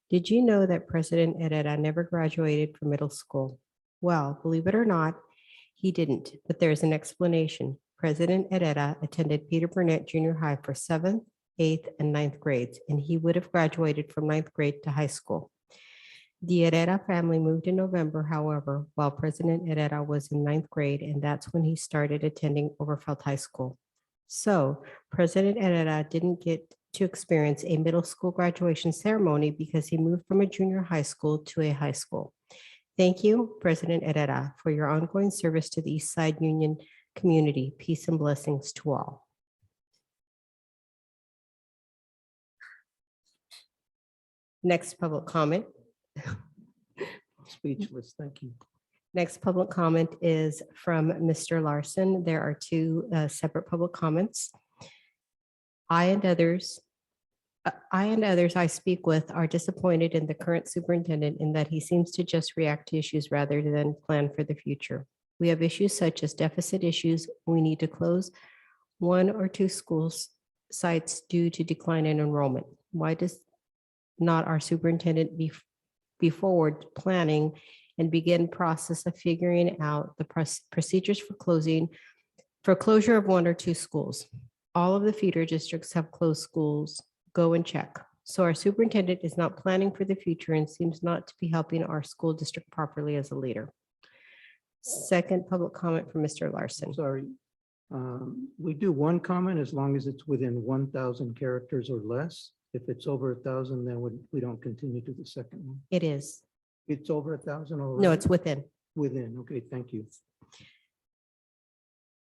Did you know that President Herrera never graduated from middle school? Well, believe it or not, he didn't, but there's an explanation. President Herrera attended Peter Burnett Junior High for 7th, 8th, and 9th grades, and he would have graduated from 9th grade to high school. The Herrera family moved in November, however, while President Herrera was in 9th grade, and that's when he started attending Overfeld High School. So President Herrera didn't get to experience a middle school graduation ceremony because he moved from a junior high school to a high school. Thank you, President Herrera, for your ongoing service to the East Side Union community. Peace and blessings to all. Next public comment. Speechless, thank you. Next public comment is from Mr. Larson. There are two separate public comments. I and others I speak with are disappointed in the current superintendent in that he seems to just react to issues rather than plan for the future. We have issues such as deficit issues. We need to close 1 or 2 schools sites due to decline in enrollment. Why does not our superintendent be forward planning and begin process of figuring out the procedures for closure of 1 or 2 schools? All of the feeder districts have closed schools. Go and check. So our superintendent is not planning for the future and seems not to be helping our school district properly as a leader. Second public comment from Mr. Larson. Sorry. We do one comment as long as it's within 1,000 characters or less. If it's over 1,000, then we don't continue to the second one. It is. It's over 1,000 or? No, it's within. Within, okay, thank you.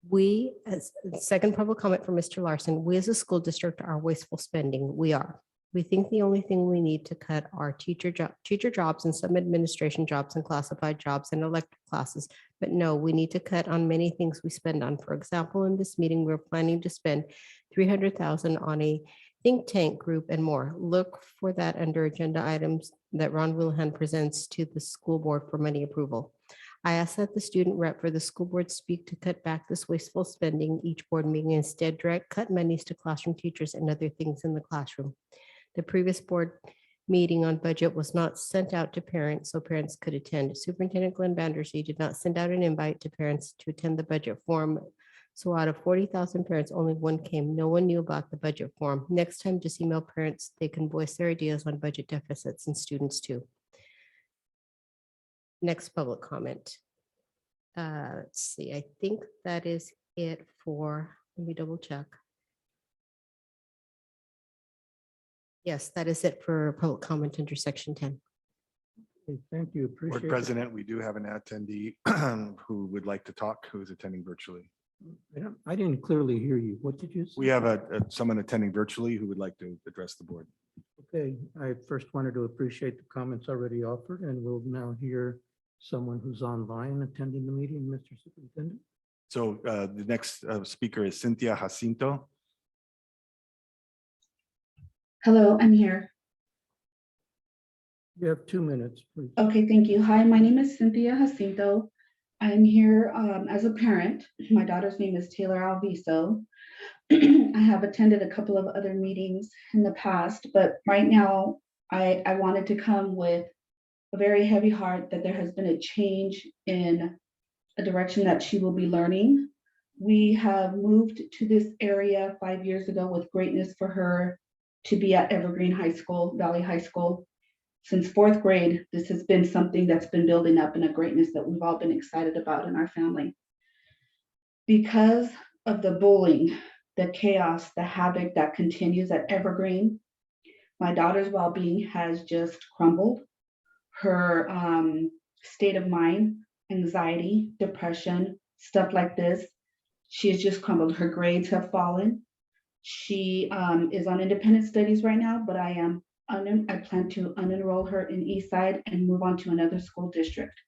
We, as second public comment from Mr. Larson, we as a school district are wasteful spending. We are. We think the only thing we need to cut are teacher jobs and some administration jobs and classified jobs and elective classes. But no, we need to cut on many things we spend on. For example, in this meeting, we're planning to spend $300,000 on a think tank group and more. Look for that under agenda items that Ron Wilhelm presents to the school board for money approval. I ask that the student rep for the school board speak to cut back this wasteful spending each board meeting, instead direct cut monies to classroom teachers and other things in the classroom. The previous board meeting on budget was not sent out to parents so parents could attend. Superintendent Glenn Vandersee did not send out an invite to parents to attend the budget forum. So out of 40,000 parents, only 1 came. No one knew about the budget forum. Next time, just email parents. They can voice their ideas on budget deficits and students too. Next public comment. Let's see, I think that is it for, let me double check. Yes, that is it for public comment under section 10. Okay, thank you, appreciate Board it. President, we do have an attendee who would like to talk, who is attending virtually. I didn't clearly hear you. What did you say? We have someone attending virtually who would like to address the board. Okay, I first wanted to appreciate the comments already offered, and we'll now hear someone who's online attending the meeting, Mr. Superintendent. So the next speaker is Cynthia Jacinto. Hello, I'm here. You have 2 minutes, please. Okay, thank you. Hi, my name is Cynthia Jacinto. I'm here as a parent. My daughter's name is Taylor Alviso. I have attended a couple of other meetings in the past, but right now I wanted to come with a very heavy heart that there has been a change in a direction that she will be learning. We have moved to this area 5 years ago with greatness for her to be at Evergreen High School, Valley High School. Since 4th grade, this has been something that's been building up in a greatness that we've all been excited about in our family. Because of the bullying, the chaos, the havoc that continues at Evergreen, My daughter's well-being has just crumbled. Her state of mind, anxiety, depression, stuff like this, she has just crumbled. Her grades have fallen. She is on independent studies right now, but I plan to unenroll her in Eastside and move on to another school district.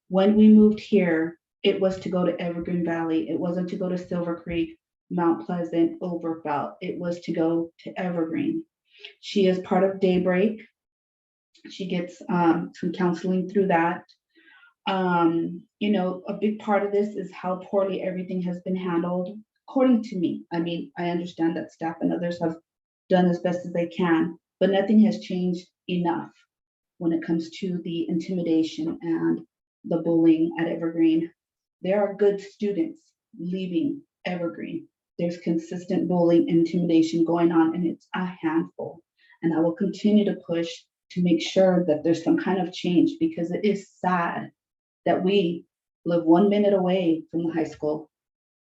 When we moved here, it was to go to Evergreen Valley. It wasn't to go to Silver Creek, Mount Pleasant, Overfelt. It was to go to Evergreen. She is part of Daybreak. She gets some counseling through that. You know, a big part of this is how poorly everything has been handled, according to me. I mean, I understand that staff and others have done as best as they can, but nothing has changed enough when it comes to the intimidation and the bullying at Evergreen. There are good students leaving Evergreen. There's consistent bullying, intimidation going on, and it's a handful. And I will continue to push to make sure that there's some kind of change, because it is sad that we live 1 minute away from the high school.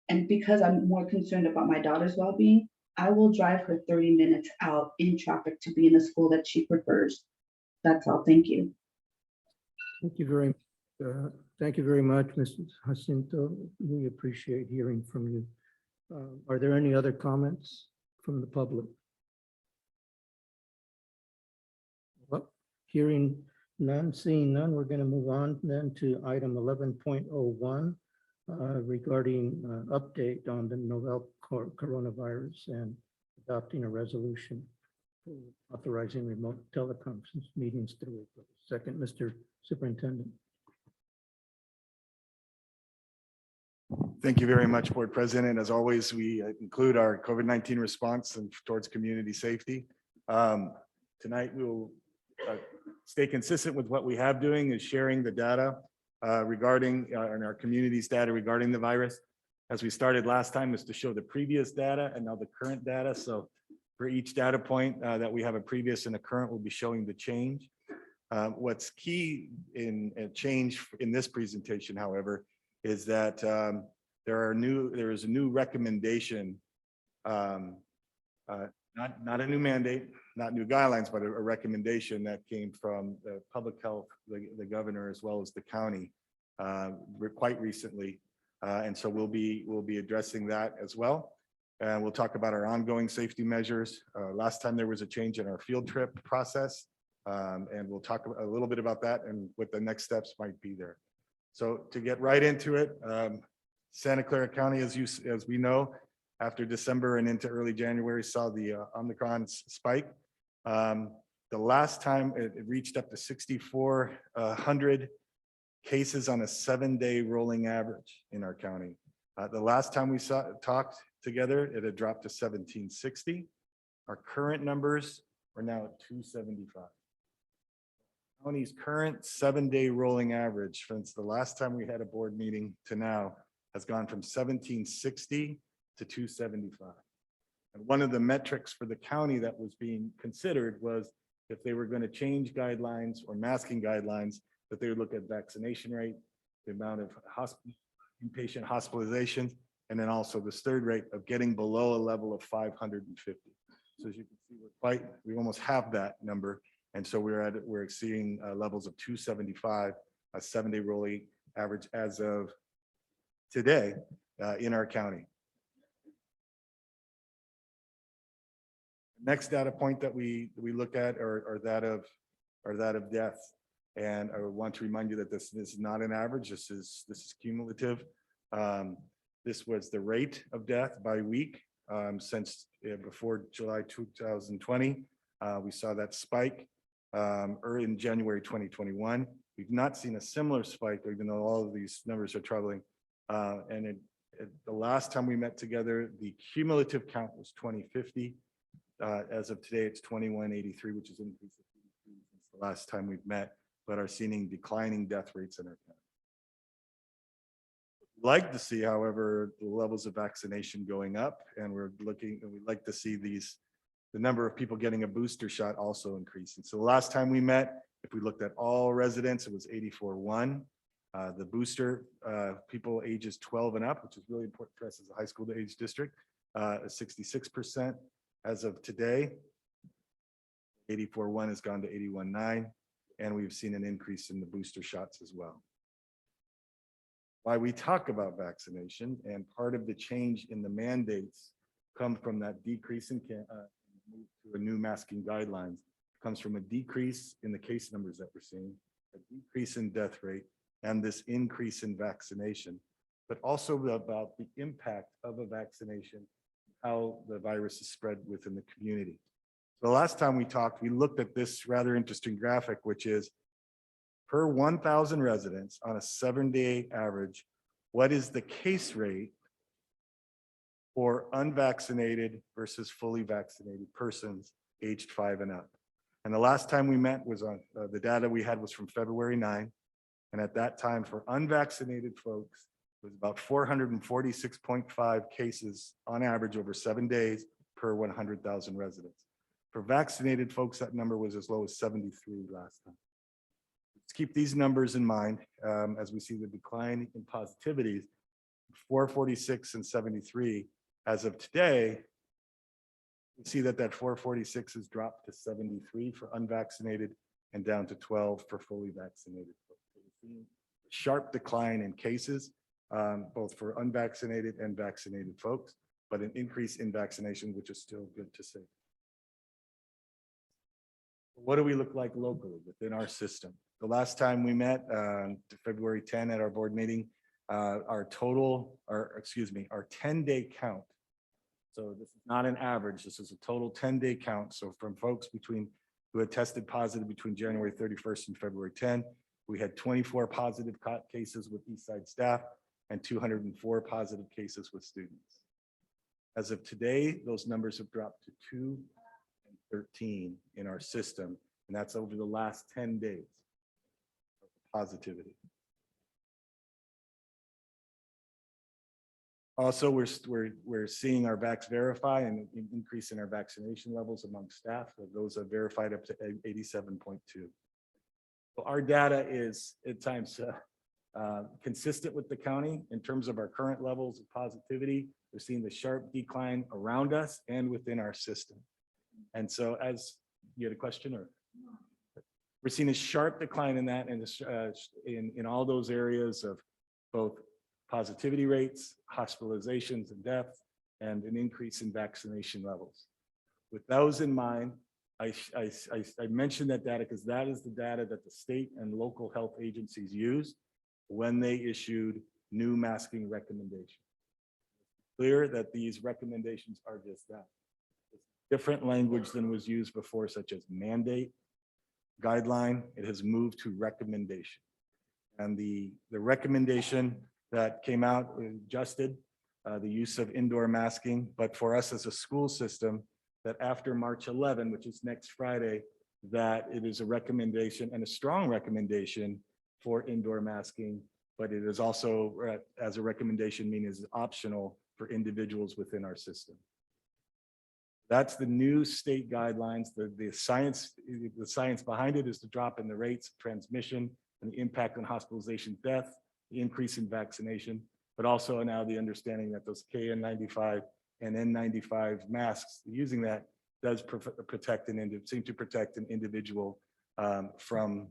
And because I'm more concerned about my daughter's well-being, I will drive her 30 minutes out in traffic to be in a school that she prefers. That's all. Thank you. Thank you very, thank you very much, Mrs. Jacinto. We appreciate hearing from you. Are there any other comments from the public? Well, hearing none, seeing none, we're going to move on then to item 11.01 regarding update on the novel coronavirus and adopting a resolution for authorizing remote teleconference meetings through April 2nd. Mr. Superintendent. Thank you very much, Board President. As always, we include our COVID-19 response and towards community safety. Tonight, we will stay consistent with what we have doing is sharing the data regarding our community's data regarding the virus. As we started last time was to show the previous data and now the current data. So for each data point that we have a previous and a current, we'll be showing the change. What's key in a change in this presentation, however, is that there is a new recommendation, not a new mandate, not new guidelines, but a recommendation that came from the public health, the governor, as well as the county quite recently. And so we'll be addressing that as well. And we'll talk about our ongoing safety measures. Last time there was a change in our field trip process. And we'll talk a little bit about that and what the next steps might be there. So to get right into it, Santa Clara County, as we know, after December and into early January, saw the Omicron spike. The last time it reached up to 6,400 cases on a 7-day rolling average in our county. The last time we talked together, it had dropped to 1,760. Our current numbers are now at 275. County's current 7-day rolling average since the last time we had a board meeting to now has gone from 1,760 to 275. And one of the metrics for the county that was being considered was if they were going to change guidelines or masking guidelines, that they would look at vaccination rate, the amount of inpatient hospitalizations, and then also the third rate of getting below a level of 550. So as you can see, we almost have that number. And so we're seeing levels of 275, a 7-day rolling average as of today in our county. Next data point that we look at are that of deaths. And I want to remind you that this is not an average. This is cumulative. This was the rate of death by week since before July 2020. We saw that spike early in January 2021. We've not seen a similar spike, even though all of these numbers are troubling. And the last time we met together, the cumulative count was 2050. As of today, it's 2183, which is an increase of 83 since the last time we've met, but are seeing declining death rates in our county. We'd like to see, however, the levels of vaccination going up, and we'd like to see the number of people getting a booster shot also increasing. So the last time we met, if we looked at all residents, it was 84.1. The booster people ages 12 and up, which is really important for us as a high school age district, is 66%. As of today, 84.1 has gone to 81.9, and we've seen an increase in the booster shots as well. Why we talk about vaccination, and part of the change in the mandates come from that decrease in move to a new masking guidelines, comes from a decrease in the case numbers that we're seeing, a decrease in death rate, and this increase in vaccination, but also about the impact of a vaccination, how the virus is spread within the community. The last time we talked, we looked at this rather interesting graphic, which is per 1,000 residents on a 7-day average, what is the case rate for unvaccinated versus fully vaccinated persons aged 5 and up? And the last time we met was on, the data we had was from February 9. And at that time, for unvaccinated folks, it was about 446.5 cases on average over 7 days per 100,000 residents. For vaccinated folks, that number was as low as 73 last time. Let's keep these numbers in mind as we see the decline in positivities, 446 and 73. As of today, we see that 446 has dropped to 73 for unvaccinated and down to 12 for fully vaccinated folks. So we're seeing a sharp decline in cases, both for unvaccinated and vaccinated folks, but an increase in vaccination, which is still good to see. What do we look like locally within our system? The last time we met, February 10 at our board meeting, our 10-day count. So this is not an average, this is a total 10-day count. So from folks who had tested positive between January 31st and February 10, we had 24 positive cases with Eastside staff and 204 positive cases with students. As of today, those numbers have dropped to 2 and 13 in our system, and that's over the last 10 days of positivity. Also, we're seeing our Vax Verify and an increase in our vaccination levels among staff. Those are verified up to 87.2. So our data is at times consistent with the county in terms of our current levels of positivity. We're seeing the sharp decline around us and within our system. And so, as you had a question, or we're seeing a sharp decline in that, and in all those areas of both positivity rates, hospitalizations and deaths, and an increase in vaccination levels. With those in mind, I mentioned that data because that is the data that the state and local health agencies used when they issued new masking recommendations. Clear that these recommendations are just that. Different language than was used before, such as mandate, guideline. It has moved to recommendation. And the recommendation that came out adjusted the use of indoor masking, but for us as a school system, that after March 11, which is next Friday, that it is a recommendation and a strong recommendation for indoor masking, but it is also, as a recommendation, meaning is optional for individuals within our system. That's the new state guidelines. The science behind it is the drop in the rates of transmission and the impact on hospitalization, death, the increase in vaccination, but also now the understanding that those KN95 and N95 masks, using that does protect seem to protect an individual from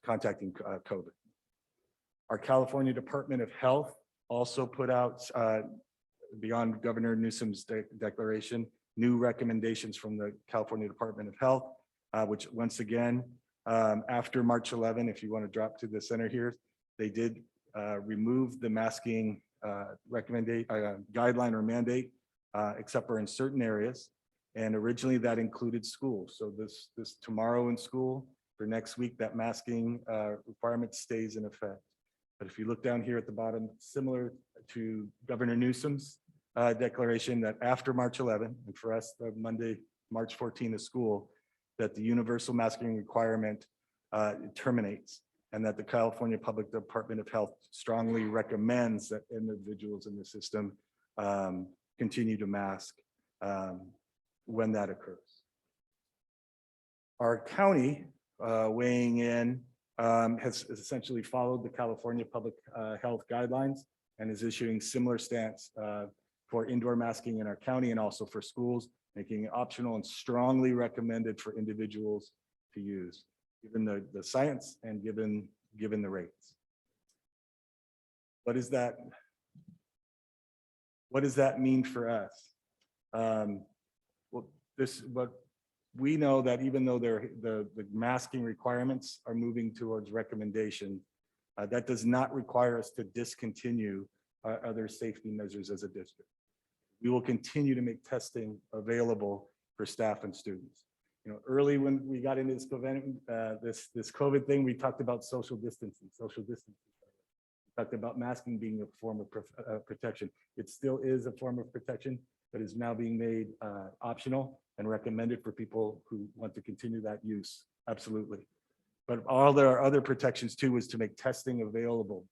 contacting COVID. Our California Department of Health also put out, beyond Governor Newsom's declaration, new recommendations from the California Department of Health, which once again, after March 11, if you want to drop to the center here, they did remove the masking guideline or mandate, except for in certain areas. And originally that included schools. So this tomorrow in school, for next week, that masking requirement stays in effect. But if you look down here at the bottom, similar to Governor Newsom's declaration that after March 11, and for us, the Monday, March 14 is school, that the universal masking requirement terminates, and that the California Public Department of Health strongly recommends that individuals in the system continue to mask when that occurs. Our county weighing in has essentially followed the California Public Health guidelines and is issuing similar stance for indoor masking in our county and also for schools. making it optional and strongly recommended for individuals to use, given the science and given the rates. What does that mean for us? Well, but we know that even though the masking requirements are moving towards recommendation, that does not require us to discontinue our other safety measures as a district. We will continue to make testing available for staff and students. You know, early when we got into this COVID thing, we talked about social distancing. We talked about masking being a form of protection. It still is a form of protection, but is now being made optional and recommended for people who want to continue that use. Absolutely. But all there are other protections too is to make testing available.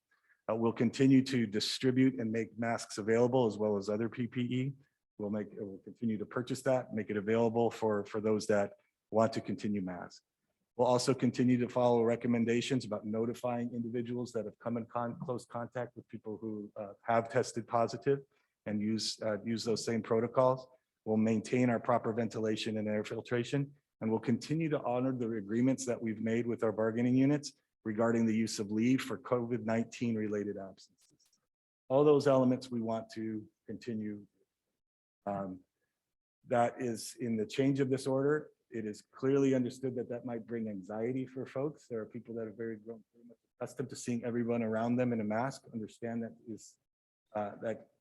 We'll continue to distribute and make masks available as well as other PPE. We'll continue to purchase that, make it available for those that want to continue masks. We'll also continue to follow recommendations about notifying individuals that have come in close contact with people who have tested positive and use those same protocols. We'll maintain our proper ventilation and air filtration, and we'll continue to honor the agreements that we've made with our bargaining units regarding the use of leave for COVID-19 related absences. All those elements we want to continue. That is in the change of this order. It is clearly understood that that might bring anxiety for folks. There are people that are very much accustomed to seeing everyone around them in a mask, understand that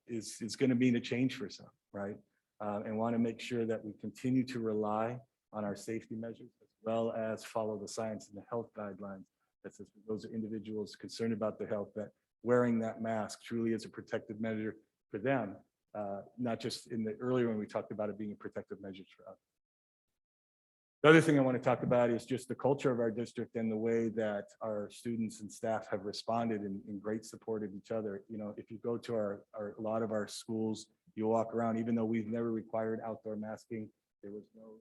is going to be a change for some, right? And want to make sure that we continue to rely on our safety measures as well as follow the science and the health guidelines. That says for those individuals concerned about their health, that wearing that mask truly is a protective measure for them, not just in the earlier when we talked about it being a protective measure for us. The other thing I want to talk about is just the culture of our district and the way that our students and staff have responded in great support of each other. You know, if you go to a lot of our schools, you walk around, even though we've never required outdoor masking, there was no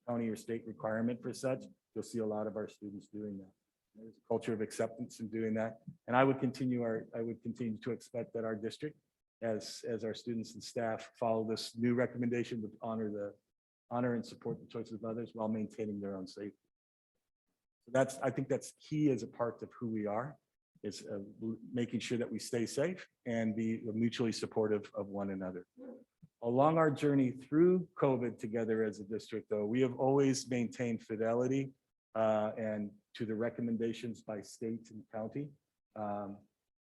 county or state requirement for such, you'll see a lot of our students doing that. There's a culture of acceptance in doing that. And I would continue to expect that our district, as our students and staff follow this new recommendation, would honor and support the choices of others while maintaining their own safety. So I think that's key as a part of who we are, is making sure that we stay safe and be mutually supportive of one another. Along our journey through COVID together as a district, though, we have always maintained fidelity and to the recommendations by state and county.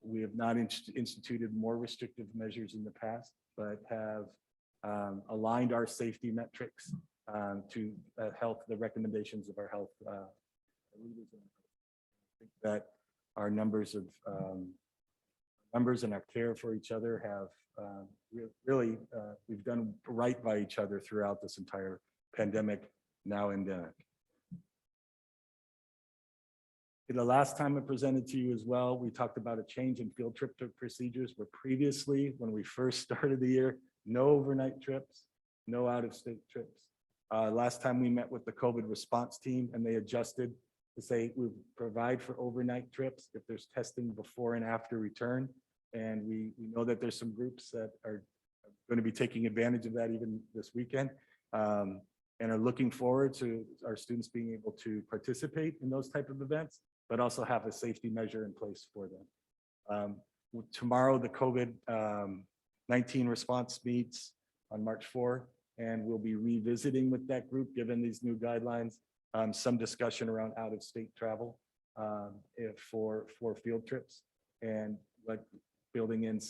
We have not instituted more restrictive measures in the past, but have aligned our safety metrics to the recommendations of our health leaders. I think that our numbers and our care for each other have really, we've done right by each other throughout this entire pandemic, now endemic. The last time I presented to you as well, we talked about a change in field trip procedures, where previously, when we first started the year, no overnight trips, no out-of-state trips. Last time we met with the COVID response team, and they adjusted to say we provide for overnight trips if there's testing before and after return. And we know that there's some groups that are going to be taking advantage of that even this weekend, and are looking forward to our students being able to participate in those type of events, but also have a safety measure in place for them. Tomorrow, the COVID-19 response meets on March 4th, and we'll be revisiting with that group, given these new guidelines, some discussion around out-of-state travel for field trips, and what building in,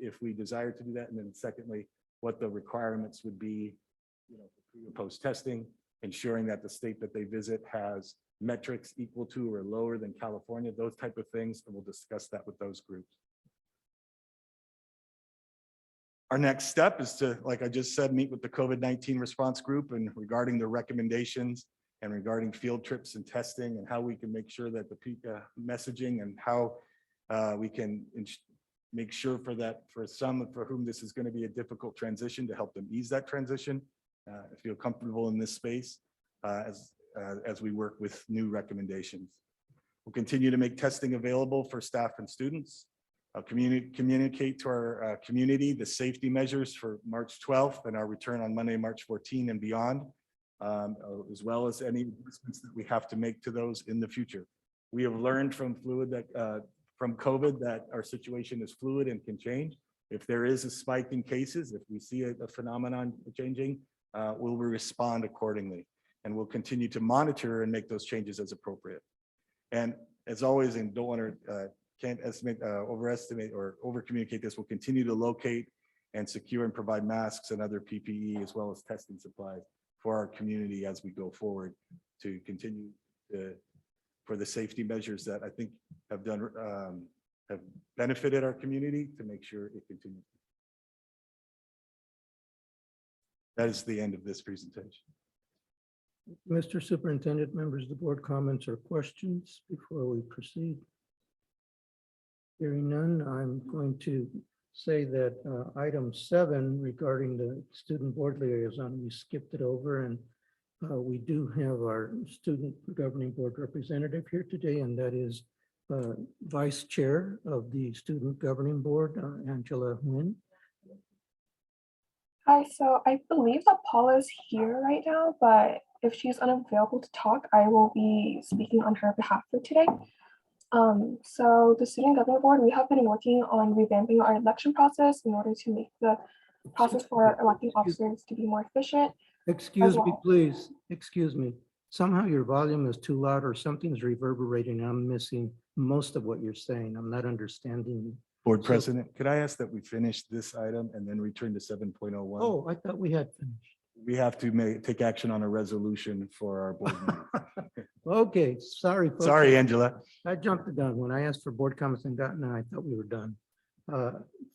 if we desire to do that. And then secondly, what the requirements would be, you know, for pre and post testing, ensuring that the state that they visit has metrics equal to or lower than California, those type of things, and we'll discuss that with those groups. Our next step is to, like I just said, meet with the COVID-19 response group and regarding the recommendations and regarding field trips and testing and how we can make sure that the messaging and how we can make sure for some for whom this is going to be a difficult transition, to help them ease that transition, feel comfortable in this space as we work with new recommendations. We'll continue to make testing available for staff and students. communicate to our community the safety measures for March 12th and our return on Monday, March 14 and beyond, as well as any adjustments that we have to make to those in the future. We have learned from COVID that our situation is fluid and can change. If there is a spike in cases, if we see a phenomenon changing, we'll respond accordingly. And we'll continue to monitor and make those changes as appropriate. And as always, and don't want to, can't estimate, overestimate or over communicate this, we'll continue to locate and secure and provide masks and other PPE as well as testing supplies for our community as we go forward to continue for the safety measures that I think have benefited our community to make sure it continues. That is the end of this presentation. Mr. Superintendent, members of the board, comments or questions before we proceed? Hearing none, I'm going to say that item 7 regarding the student board liaison, we skipped it over, and we do have our student governing board representative here today, and that is Vice Chair of the Student Governing Board, Angela Nguyen. Hi, so I believe that Paula's here right now, but if she's unavailable to talk, I will be speaking on her behalf for today. So the Student Governing Board, we have been working on revamping our election process in order to make the process for electing officers to be more efficient. Excuse me, well. please. Excuse me. Somehow your volume is too loud or something's reverberating. I'm missing most of what you're saying. I'm not understanding you. Board President, could I ask that we finish this item and then return to 7.01? Oh, I thought we had finished. We have to take action on a resolution for our board meeting. Okay, sorry. folks. Sorry, Angela. I jumped the gun. When I asked for board comments and gotten, I thought we were done.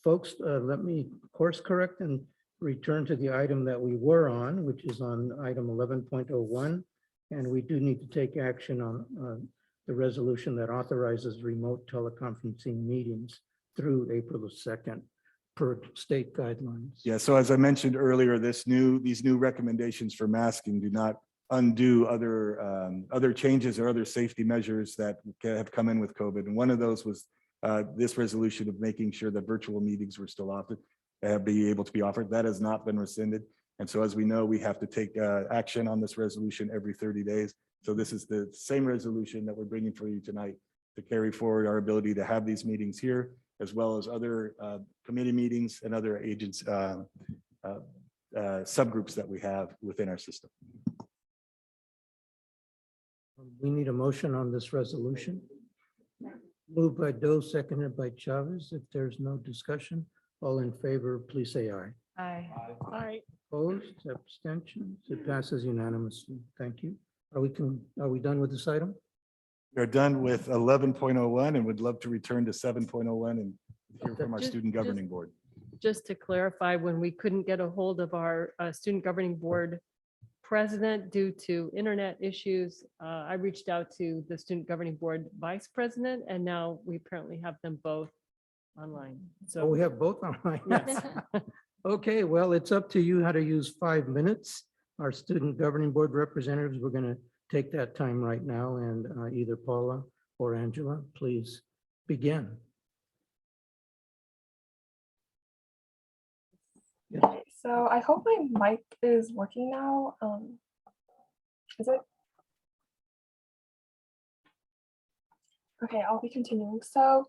Folks, let me course correct and return to the item that we were on, which is on item 11.01. And we do need to take action on the resolution that authorizes remote teleconferencing meetings through April the 2nd per state guidelines. Yeah, so as I mentioned earlier, these new recommendations for masking do not undo other changes or other safety measures that have come in with COVID. And one of those was this resolution of making sure that virtual meetings were still offered, be able to be offered. That has not been rescinded. And so as we know, we have to take action on this resolution every 30 days. So this is the same resolution that we're bringing for you tonight to carry forward our ability to have these meetings here, as well as other committee meetings and other agents, subgroups that we have within our system. We need a motion on this resolution. Moved by Doe, seconded by Chavez. If there's no discussion, all in favor, please say aye. Aye. Aye. Opposed, abstentions, it passes unanimously. Thank you. Are we done with this item? We're done with 11.01 and would love to return to 7.01 and hear from our student governing board. Just to clarify, when we couldn't get a hold of our student governing board president due to internet issues, I reached out to the student governing board vice president, and now we apparently have them both online. So we So have both online. yes. Okay, well, it's up to you how to use 5 minutes. Our student governing board representatives, we're going to take that time right now, and either Paula or Angela, please begin. Yes. Okay, so I hope my mic is working now. Is it? Okay, I'll be continuing. So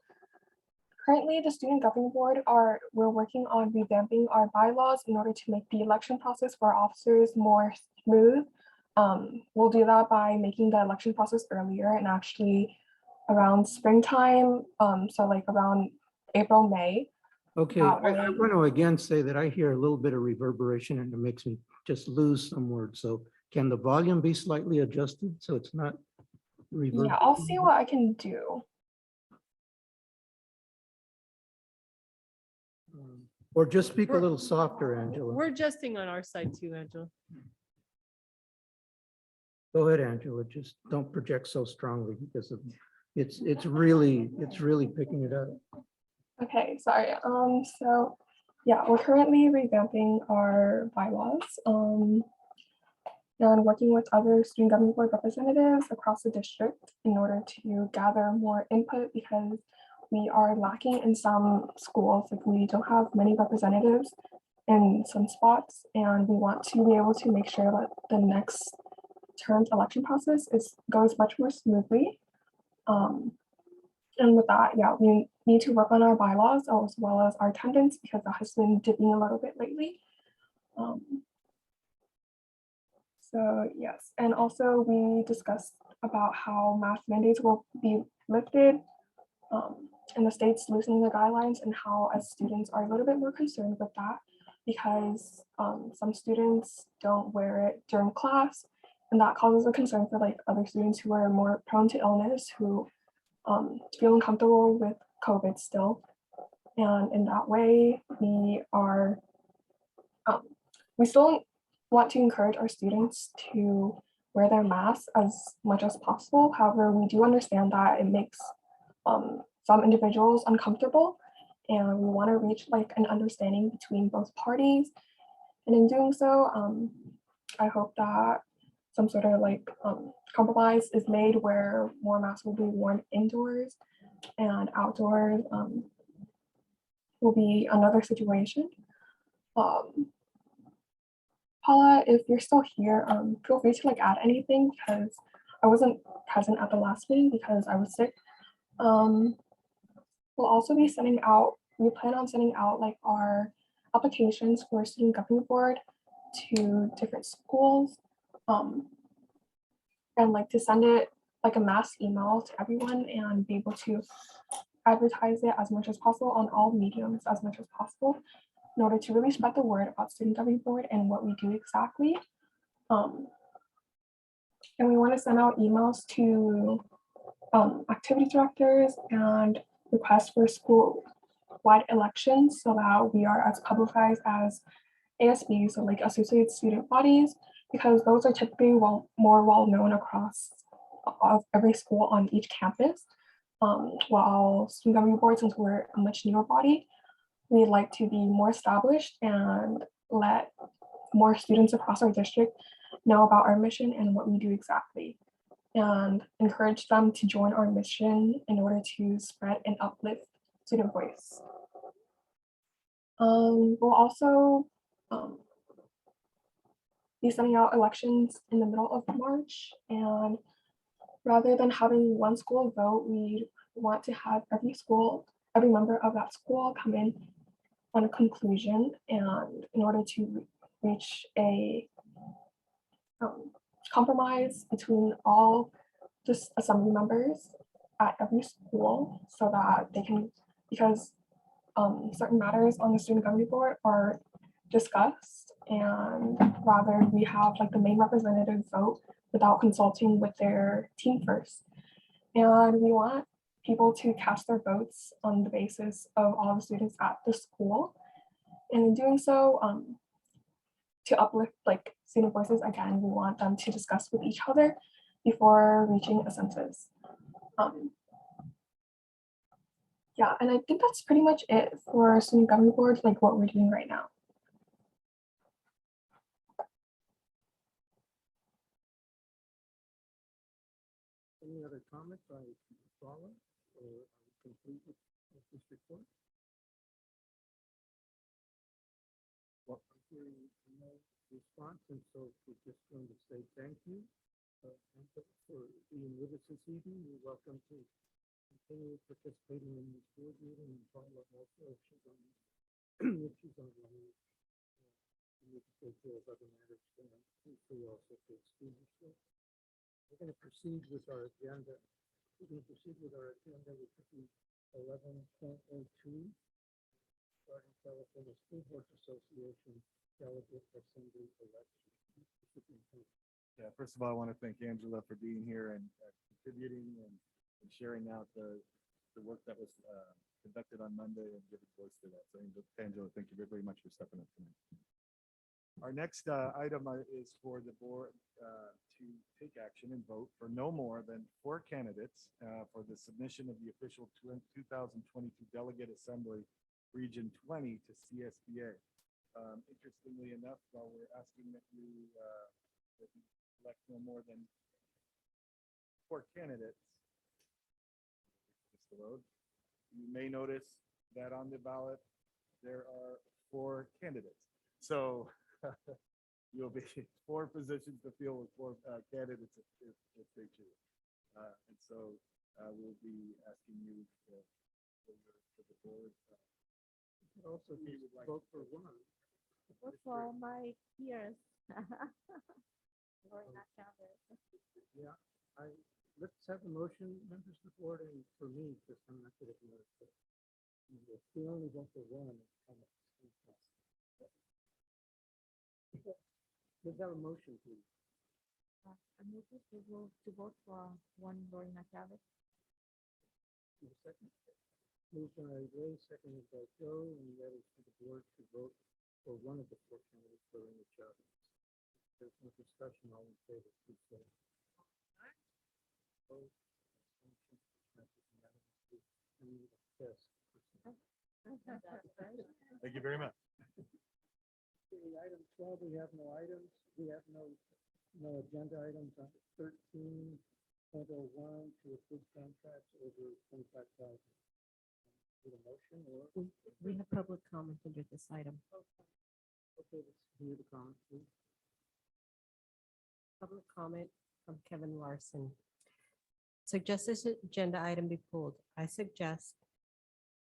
currently, the Student Governing Board we're working on revamping our bylaws in order to make the election process for our officers more smooth. We'll do that by making the election process earlier and actually around springtime, so like around April, May. Okay, I want to again say that I hear a little bit of reverberation and it makes me just lose some words. So can the volume be slightly adjusted so it's not reverberating? Yeah, I'll see what I can do. Or just speak a little softer, Angela. We're adjusting on our side too, Angela. Go ahead, Angela. Just don't project so strongly because of, it's really picking it up. Okay, sorry. So yeah, we're currently revamping our bylaws and working with other student government board representatives across the district in order to gather more input, because we are lacking in some schools. Like we don't have many representatives in some spots, and we want to be able to make sure that the next term's election process goes much more smoothly. And with that, yeah, we need to work on our bylaws as well as our attendance because that has been dipping a little bit lately. So yes, and also we discussed about how mask mandates will be lifted and the state's loosening the guidelines, and how as students are a little bit more concerned with that because some students don't wear it during class, and that causes a concern for like other students who are more prone to illness, who feel uncomfortable with COVID still. And in that way, we still want to encourage our students to wear their masks as much as possible. However, we do understand that it makes some individuals uncomfortable, and we want to reach like an understanding between both parties. And in doing so, I hope that some sort of like compromise is made where more masks will be worn indoors and outdoors will be another situation. Paula, if you're still here, feel free to like add anything because I wasn't present at the last meeting because I was sick. We'll also be sending out, we plan on sending out like our applications for student governing board to different schools. And like to send it like a mass email to everyone and be able to advertise it as much as possible on all mediums as much as possible in order to really spread the word about student governing board and what we do exactly. And we want to send out emails to activity directors and requests for school-wide elections so that we are as publicized as ASBs, so like associated student bodies, because those are typically more well-known across every school on each campus. While student governing board, since we're a much newer body, we'd like to be more established and let more students across our district know about our mission and what we do exactly, and encourage them to join our mission in order to spread and uplift student voice. We'll also be sending out elections in the middle of March, and rather than having one school vote, we want to have every member of that school come in on a conclusion, and in order to reach a compromise between all just assembly members at every school so that they can, because certain matters on the student governing board are discussed, and rather we have like the main representative vote without consulting with their team first. And we want people to cast their votes on the basis of all the students at the school. And in doing so, to uplift like student voices, again, we want them to discuss with each other before reaching a census. Yeah, and I think that's pretty much it for student governing board, like what we're doing right now. Any other comments by Paula or complete with this report? Well, I'm hearing no response, and so we're just going to say thank you for being with us this evening. You're welcome to continue participating in this board meeting and follow up also if she's on the news. You need to take care of other matters. We also to excuse yourself. We're going to proceed with our agenda. We're going to proceed with our agenda, which would be 11.02, starting California School Boards Association Delegate Assembly Election. Yeah, first of all, I want to thank Angela for being here and contributing and sharing out the work that was conducted on Monday and giving voice to that. So Angela, thank you very much for stepping up tonight. Our next item is for the board to take action and vote for no more than 4 candidates for the submission of the official 2022 Delegate Assembly Region 20 to CSBA. Interestingly enough, while we're asking that you elect no more than 4 candidates, just the road, you may notice that on the ballot, there are 4 candidates. So you'll be 4 positions to fill with 4 candidates if they choose. And so we'll be asking you for the board. Also, we would like vote to- for one. Vote for my peers. Let's have a motion, members of the board, and for me, because I'm not good at notes, but if we only vote for one, it's kind of. Let's have a motion, please. I move to vote for one Lorena Chavez. Give a second. Moved by Ray, seconded by Joe, and that is for the board to vote for one of the 4 candidates for the job. There's no discussion, all in favor, please say. Opposed? Abstentions? Passes unanimously. And we will test. Thank you very much. Okay, item 12, we have no items. We have no agenda items on 13.01 to approve contracts over 25,000. Need a motion or? We have public comment under this item. Okay, let's hear the comment, please. Public comment from Kevin Larson. Suggest this agenda item be pulled. I suggest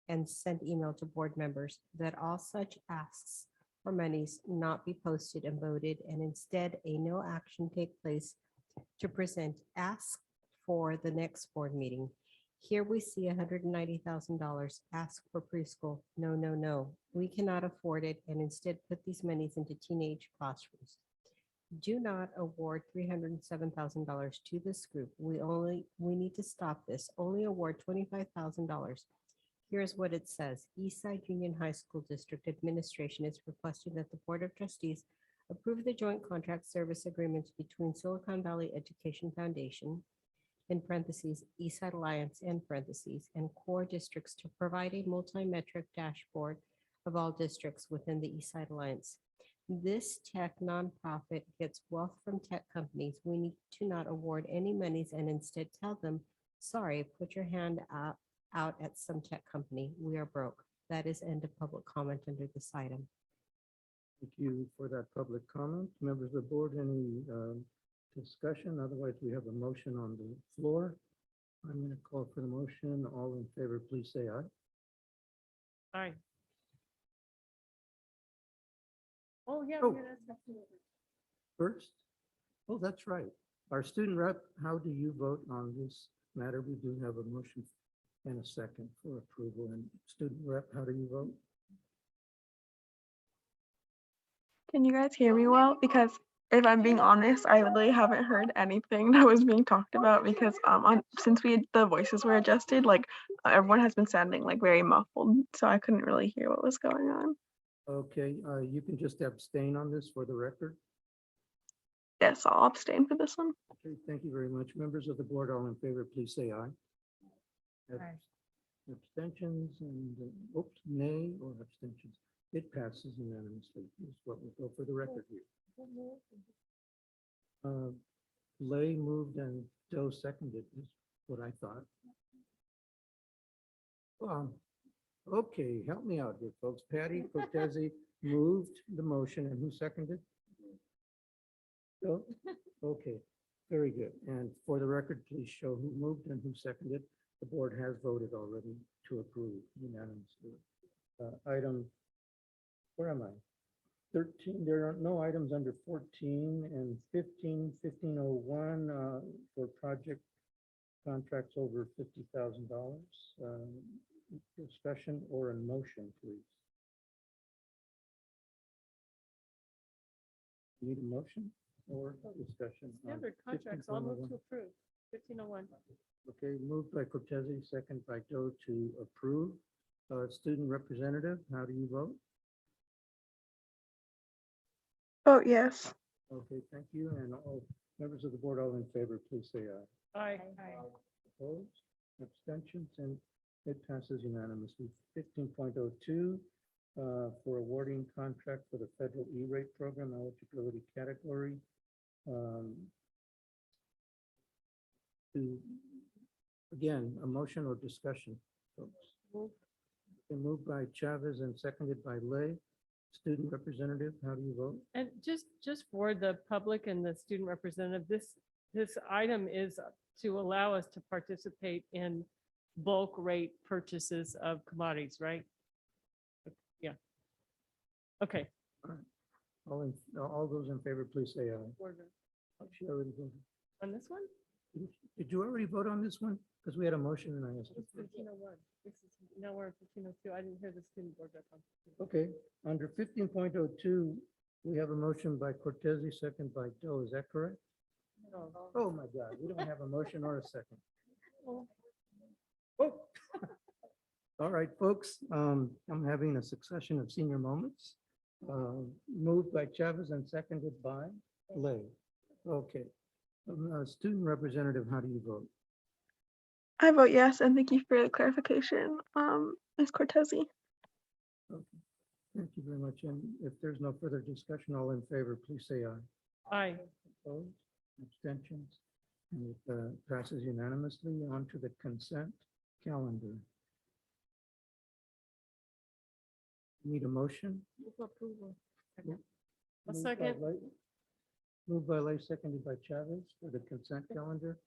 and send email to board members that all such asks for monies not be posted and voted, and instead a no action take place to present ask for the next board meeting. Here we see $190,000 ask for preschool. No, no, no. We cannot afford it and instead put these monies into teenage classrooms. Do not award $307,000 to this group. We need to stop this. Only award $25,000. Here's what it says. Eastside Union High School District Administration is requesting that the Board of Trustees approve the joint contract service agreements between Silicon Valley Education Foundation, in parentheses, Eastside Alliance, in parentheses, and core districts to provide a multi-metric dashboard of all districts within the Eastside Alliance. This tech nonprofit gets wealth from tech companies. We need to not award any monies and instead tell them, sorry, put your hand out at some tech company. We are broke. That is end of public comment under this item. Thank you for that public comment. Members of the board, any discussion? Otherwise, we have a motion on the floor. I'm going to call for the motion. All in favor, please say aye. Aye. Oh, yeah. Oh. First, oh, that's right. Our student rep, how do you vote on this matter? We do have a motion and a second for approval. And student rep, how do you vote? Can you guys hear me well? Because if I'm being honest, I really haven't heard anything that was being talked about because since the voices were adjusted, like everyone has been sounding like very muffled, so I couldn't really hear what was going on. Okay, you can just abstain on this for the record. Yes, I'll abstain for this one. Okay, thank you very much. Members of the board, all in favor, please say aye. Aye. Abstentions and, oops, nay or abstentions. It passes unanimously. Is what we'll go for the record here. Lay moved and Doe seconded is what I thought. Okay, help me out here, folks. Patty Cortese moved the motion and who seconded? Doe? Okay, very good. And for the record, please show who moved and who seconded. The board has voted already to approve unanimously. Item, where am I? 13, there are no items under 14 and 1501 for project contracts over $50,000. Discussion or a motion, please. Need a motion or discussion? on Standard contracts, I'll move 15.01? to approve. 1501. Okay, moved by Cortese, second by Doe to approve. Student representative, how do you vote? Oh, yes. Okay, thank you. And all members of the board, all in favor, please say aye. Aye. Opposed, abstentions, and it passes unanimously. 15.02 for awarding contract for the federal E-rate program eligibility category. To, again, a motion or discussion, folks. Been moved by Chavez and seconded by Lay. Student representative, how do you vote? And just for the public and the student representative, this item is to allow us to participate in bulk rate purchases of commodities, right? Yeah. Okay. All those in favor, please say aye. Oh, she already voted. On this one? Did you already vote on this one? Because we had a motion and I asked. It's 1501. This is, now we're at 1502. I didn't hear the student board rep on. Okay, under 15.02, we have a motion by Cortese, second by Doe. Is that correct? No. Oh, my God, we don't have a motion or a second. Oh. Oh. All right, folks, I'm having a succession of senior moments. Moved by Chavez and seconded by Lay. Okay. Student representative, how do you vote? I vote yes, and thank you for the clarification, Ms. Cortese. Okay. Thank you very much. And if there's no further discussion, all in favor, please say aye. Aye. Opposed, abstentions, and it passes unanimously. On to the consent calendar. Need a motion? Move for approval. A Moved by second. Lay- Moved by Lay, seconded by Chavez for the consent calendar.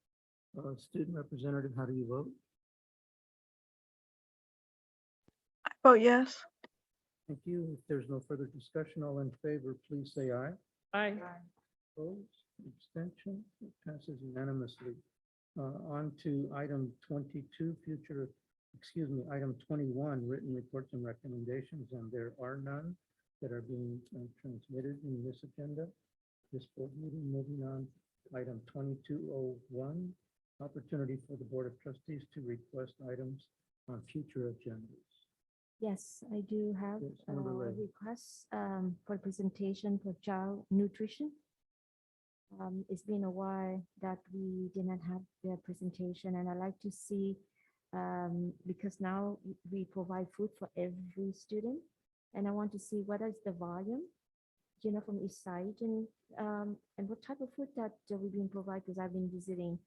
Student representative, how do you vote? I vote yes. Thank you. If there's no further discussion, all in favor, please say aye. Aye. Opposed, abstention, it passes unanimously. On to item 22, item 21, written reports and recommendations, and there are none that are being transmitted in this agenda. This board meeting, moving on, item 2201, opportunity for the Board of Trustees to request items on future agendas. Yes, I do have Yes, a Member Ray. request for presentation for child nutrition. It's been a while that we did not have the presentation, and I like to see, because now we provide food for every student, and I want to see what is the volume, from each side, and what type of food that we've been provided, because I've been visiting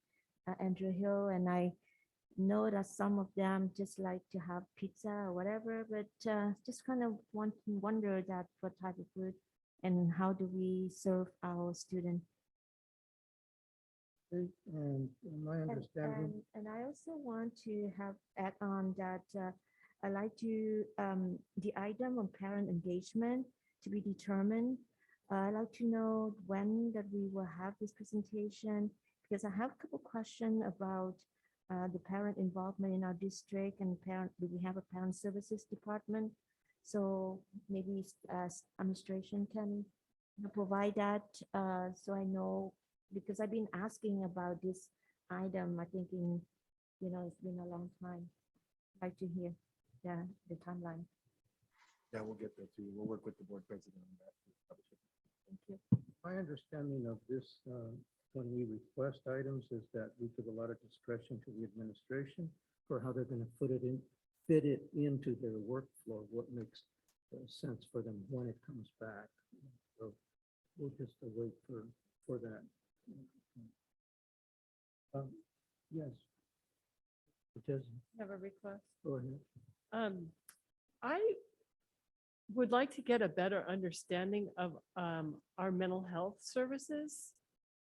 Andrew Hill, and I know that some of them just like to have pizza or whatever, but just kind of wonder that what type of food and how do we serve our students. And my understanding, And I also want to add on that I like to, the item on parent engagement to be determined. I'd like to know when that we will have this presentation, because I have a couple questions about the parent involvement in our district, and do we have a parent services department? So maybe administration can provide that, so I know, because I've been asking about this item, I think it's been a long time. I'd like to hear the timeline. Yeah, we'll get that too. We'll work with the board president on that. Thank you. my understanding of this, when we request items, is that we give a lot of discretion to the administration for how they're going to fit it into their workflow, what makes sense for them when it comes back. So we'll just wait for that. Yes. Just Have a request. go ahead. I would like to get a better understanding of our mental health services.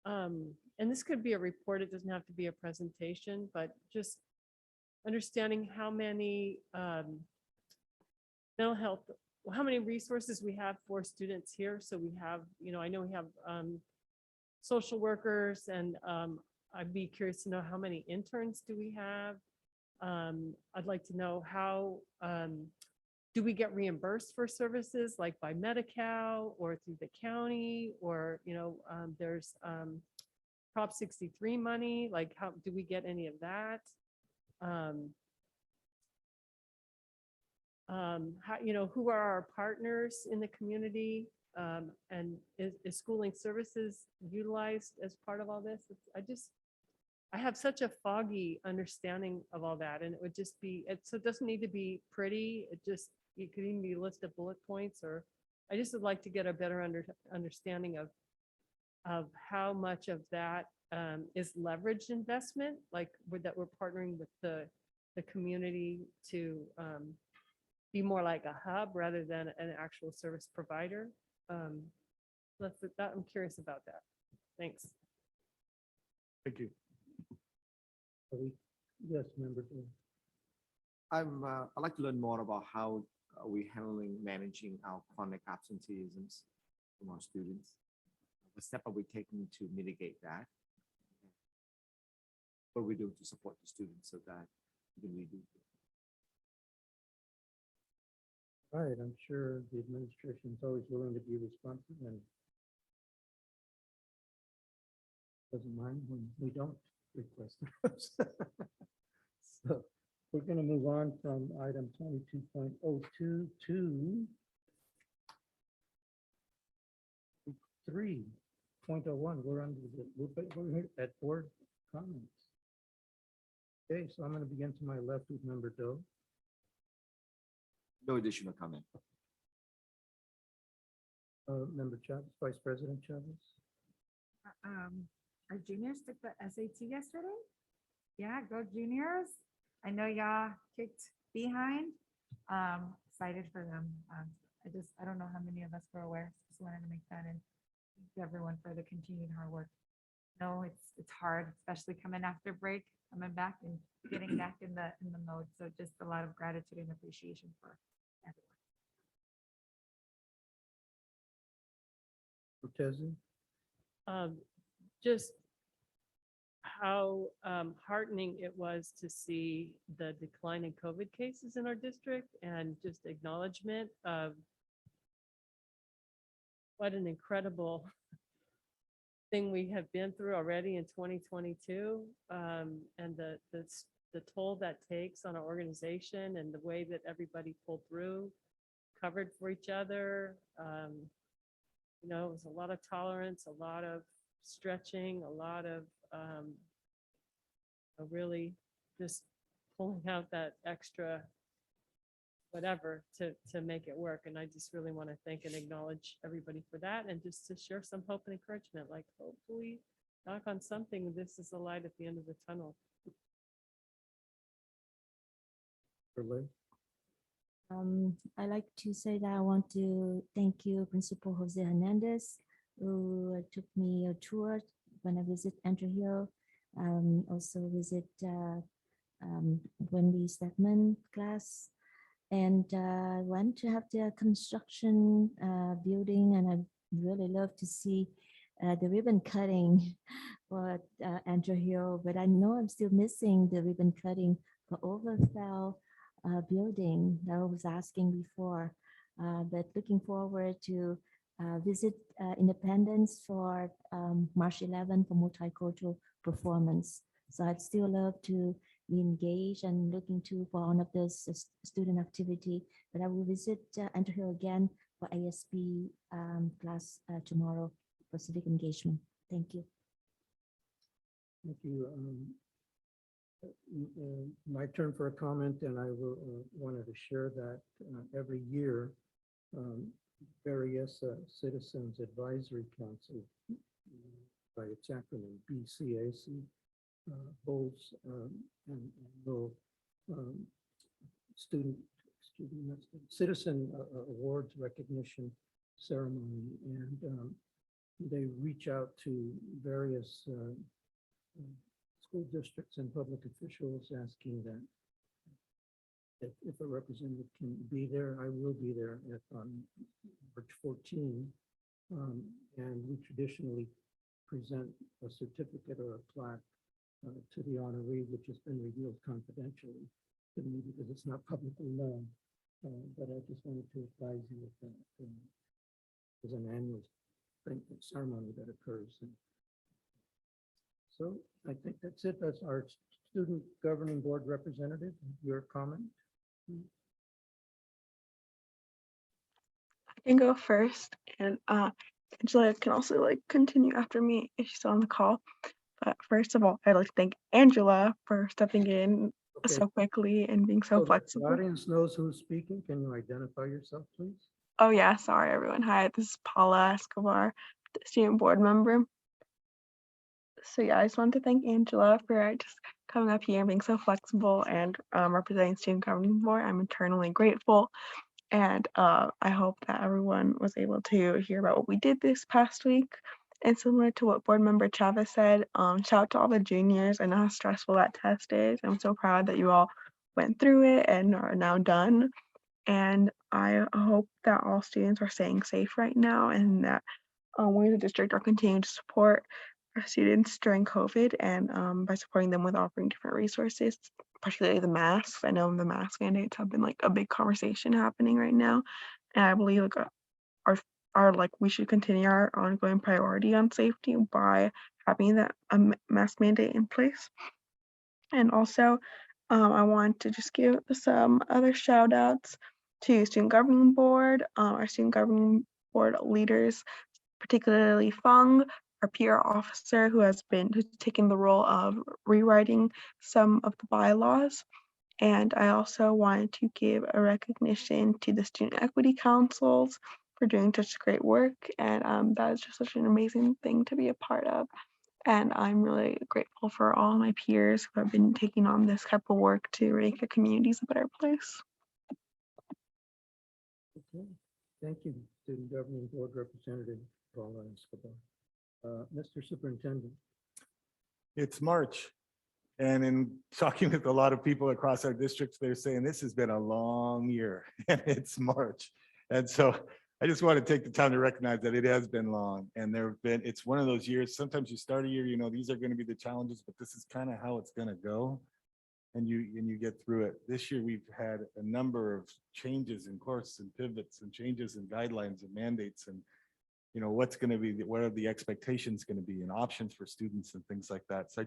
And this could be a report, it doesn't have to be a presentation, but just understanding how many mental health, how many resources we have for students here. So we have, I know we have social workers, and I'd be curious to know how many interns do we have. I'd like to know how do we get reimbursed for services like by Medi-Cal or through the county, or there's Prop 63 money, like how do we get any of that? How, who are our partners in the community? And is schooling services utilized as part of all this? I have such a foggy understanding of all that, and it would just be, so it doesn't need to be pretty. It could even be a list of bullet points, or I just would like to get a better understanding of how much of that is leveraged investment, like that we're partnering with the the community to be more like a hub rather than an actual service provider. I'm curious about that. Thanks. Thank you. Yes, member. Dale. I'd like to learn more about how are we handling managing our chronic absenteeisms from our students. What step are we taking to mitigate that? What are we doing to support the students so that we can redo? All right, I'm sure the administration is always willing to be responsive and doesn't mind when we don't request those. So we're going to move on from item 22.02 to 3.01. We're here at board comments. Okay, so I'm going to begin to my left with member Doe. No additional comment. Member Chavez, Vice President Chavez. Our juniors took the SAT yesterday. Yeah, go juniors. I know y'all kicked behind. Excited for them. I don't know how many of us were aware. Just wanted to make that and thank everyone for the continued hard work. No, it's hard, especially coming after break, coming back and getting back in the mode. So just a lot of gratitude and appreciation for everyone. Cortese. Just how heartening it was to see the decline in COVID cases in our district and just acknowledgement of what an incredible thing we have been through already in 2022, and the toll that takes on our organization and the way that everybody pulled through, covered for each other. You know, it was a lot of tolerance, a lot of stretching, a lot of really just pulling out that extra whatever to make it work. And I just really want to thank and acknowledge everybody for that, and just to share some hope and encouragement, like hopefully, knock on something, this is a light at the end of the tunnel. I like to say that I want to thank you, Principal Jose Hernandez, who took me a tour when I visit Andrew Hill, also visit Wendy Stedman class, and went to have the construction building, and I really love to see the ribbon cutting for Andrew Hill, but I know I'm still missing the ribbon cutting for Overfell building that I was asking before, but looking forward to visit Independence for March 11 for multicultural performance. So I'd still love to be engaged and looking to for one of those student activity, but I will visit Andrew Hill again for ASP class tomorrow for civic engagement. Thank you. Thank you. My turn for a comment, and I will wanted to share that every year, various Citizens Advisory Council, by its acronym BCAC, holds annual citizen awards recognition ceremony, and they reach out to various school districts and public officials asking that if a representative can be there, I will be there on March 14. And we traditionally present a certificate or a plaque to the honoree, which has been revealed confidentially to me because it's not publicly known. But I just wanted to advise you of that. There's an annual ceremony that occurs. So I think that's it. That's our student governing board representative. Your comment? I can go first, and Angela can also continue after me if she's on the call. But first of all, I'd like to thank Angela for stepping in so quickly and being so flexible. The audience knows who's speaking. Can you identify yourself, please? Oh yeah, sorry everyone. Hi, this is Paula Escobar, the student board member. So yeah, I just wanted to thank Angela for just coming up here and being so flexible and representing student governing board. I'm eternally grateful. And I hope that everyone was able to hear about what we did this past week. And similar to what board member Chavez said, shout out to all the juniors. I know how stressful that test is. I'm so proud that you all went through it and are now done. And I hope that all students are staying safe right now and that we as a district are continuing to support our students during COVID and by supporting them with offering different resources, particularly the masks. I know the mask mandates have been like a big conversation happening right now. And I believe like our like we should continue our ongoing priority on safety by having that mask mandate in place. And also I want to just give some other shout outs to student governing board, our student governing board leaders, particularly Fung, our PR officer who's taken the role of rewriting some of the bylaws. And I also wanted to give a recognition to the student equity councils for doing such great work. And that is just such an amazing thing to be a part of. And I'm really grateful for all my peers who have been taking on this type of work to make our communities a better place. Okay, thank you, Student Governing Board Representative Paula Escobar. Mr. Superintendent. It's March. And in talking with a lot of people across our districts, they're saying this has been a long year and it's March. And so I just want to take the time to recognize that it has been long and it's one of those years. Sometimes you start a year, you know, these are going to be the challenges, but this is kind of how it's going to go. And you get through it. This year, we've had a number of changes in course and pivots and changes in guidelines and mandates and, you know, what are the expectations going to be and options for students and things like that. So I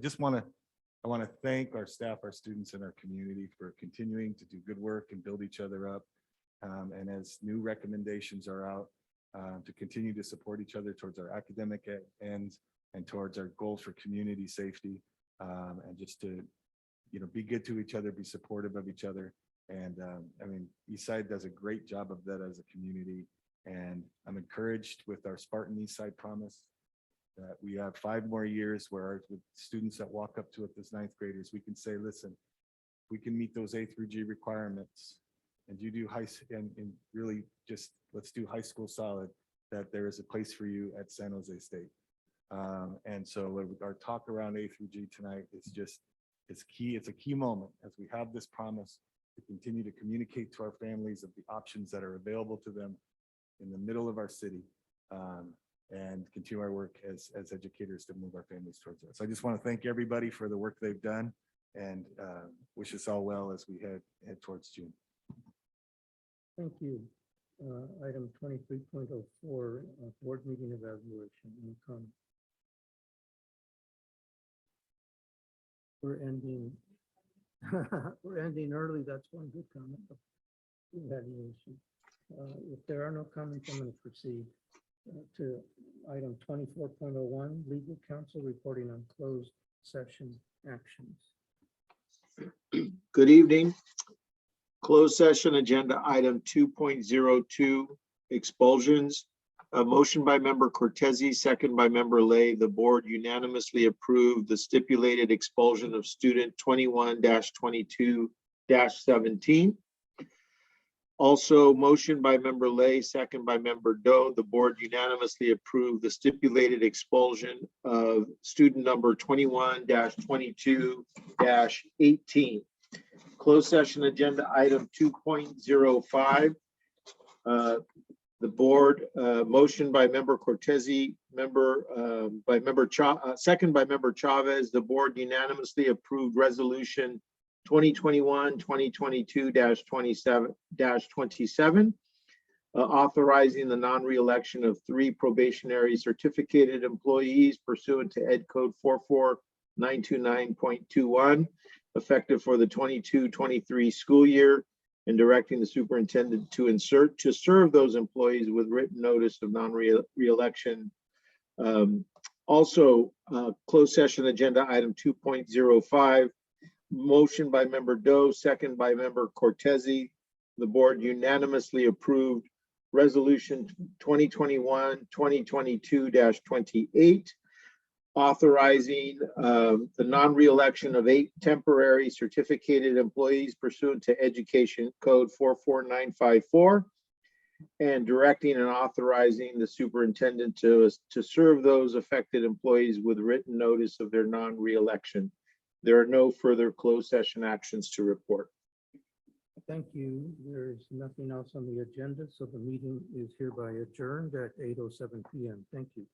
want to thank our staff, our students, and our community for continuing to do good work and build each other up. And as new recommendations are out, to continue to support each other towards our academic ends and towards our goals for community safety, and just to, you know, be good to each other, be supportive of each other. And I mean, Eastside does a great job of that as a community. And I'm encouraged with our Spartan Eastside promise that we have 5 more years where with students that walk up to it as 9th graders, we can say, listen, we can meet those A through G requirements and you do and really just let's do high school solid, that there is a place for you at San Jose State. And so our talk around A through G tonight is just, it's key. It's a key moment as we have this promise to continue to communicate to our families of the options that are available to them in the middle of our city, and continue our work as educators to move our families towards that. So I just want to thank everybody for the work they've done and wish us all well as we head towards June. Thank you. Item 23.04, board meeting evaluation. Any comment? We're ending. We're ending early. That's one good comment. Evaluation. If there are no comments, I'm going to proceed to item 24.01, legal counsel reporting on closed session actions. Good evening. Closed session agenda item 2.02, expulsions. A motion by member Cortese, second by member Lay. The board unanimously approved the stipulated expulsion of student 21-22-17. Also, motion by member Lay, second by member Doe. The board unanimously approved the stipulated expulsion of student number 21-22-18. Closed session agenda item 2.05. The board motion by member Cortese, second by member Chavez. The board unanimously approved resolution 2021-2022-27, authorizing the non-reelection of 3 probationary certificated employees pursuant to Ed Code 44929.21, effective for the 22-23 school year, and directing the superintendent to serve those employees with written notice of non-reelection. Also, closed session agenda item 2.05. Motion by member Doe, second by member Cortese. The board unanimously approved resolution 2021-2022-28, authorizing the non-reelection of 8 temporary certificated employees pursuant to Education Code 44954, and directing and authorizing the superintendent to serve those affected employees with written notice of their non-reelection. There are no further closed session actions to report. Thank you. There is nothing else on the agenda, so the meeting is hereby adjourned at 8:07 p.m. Thank you.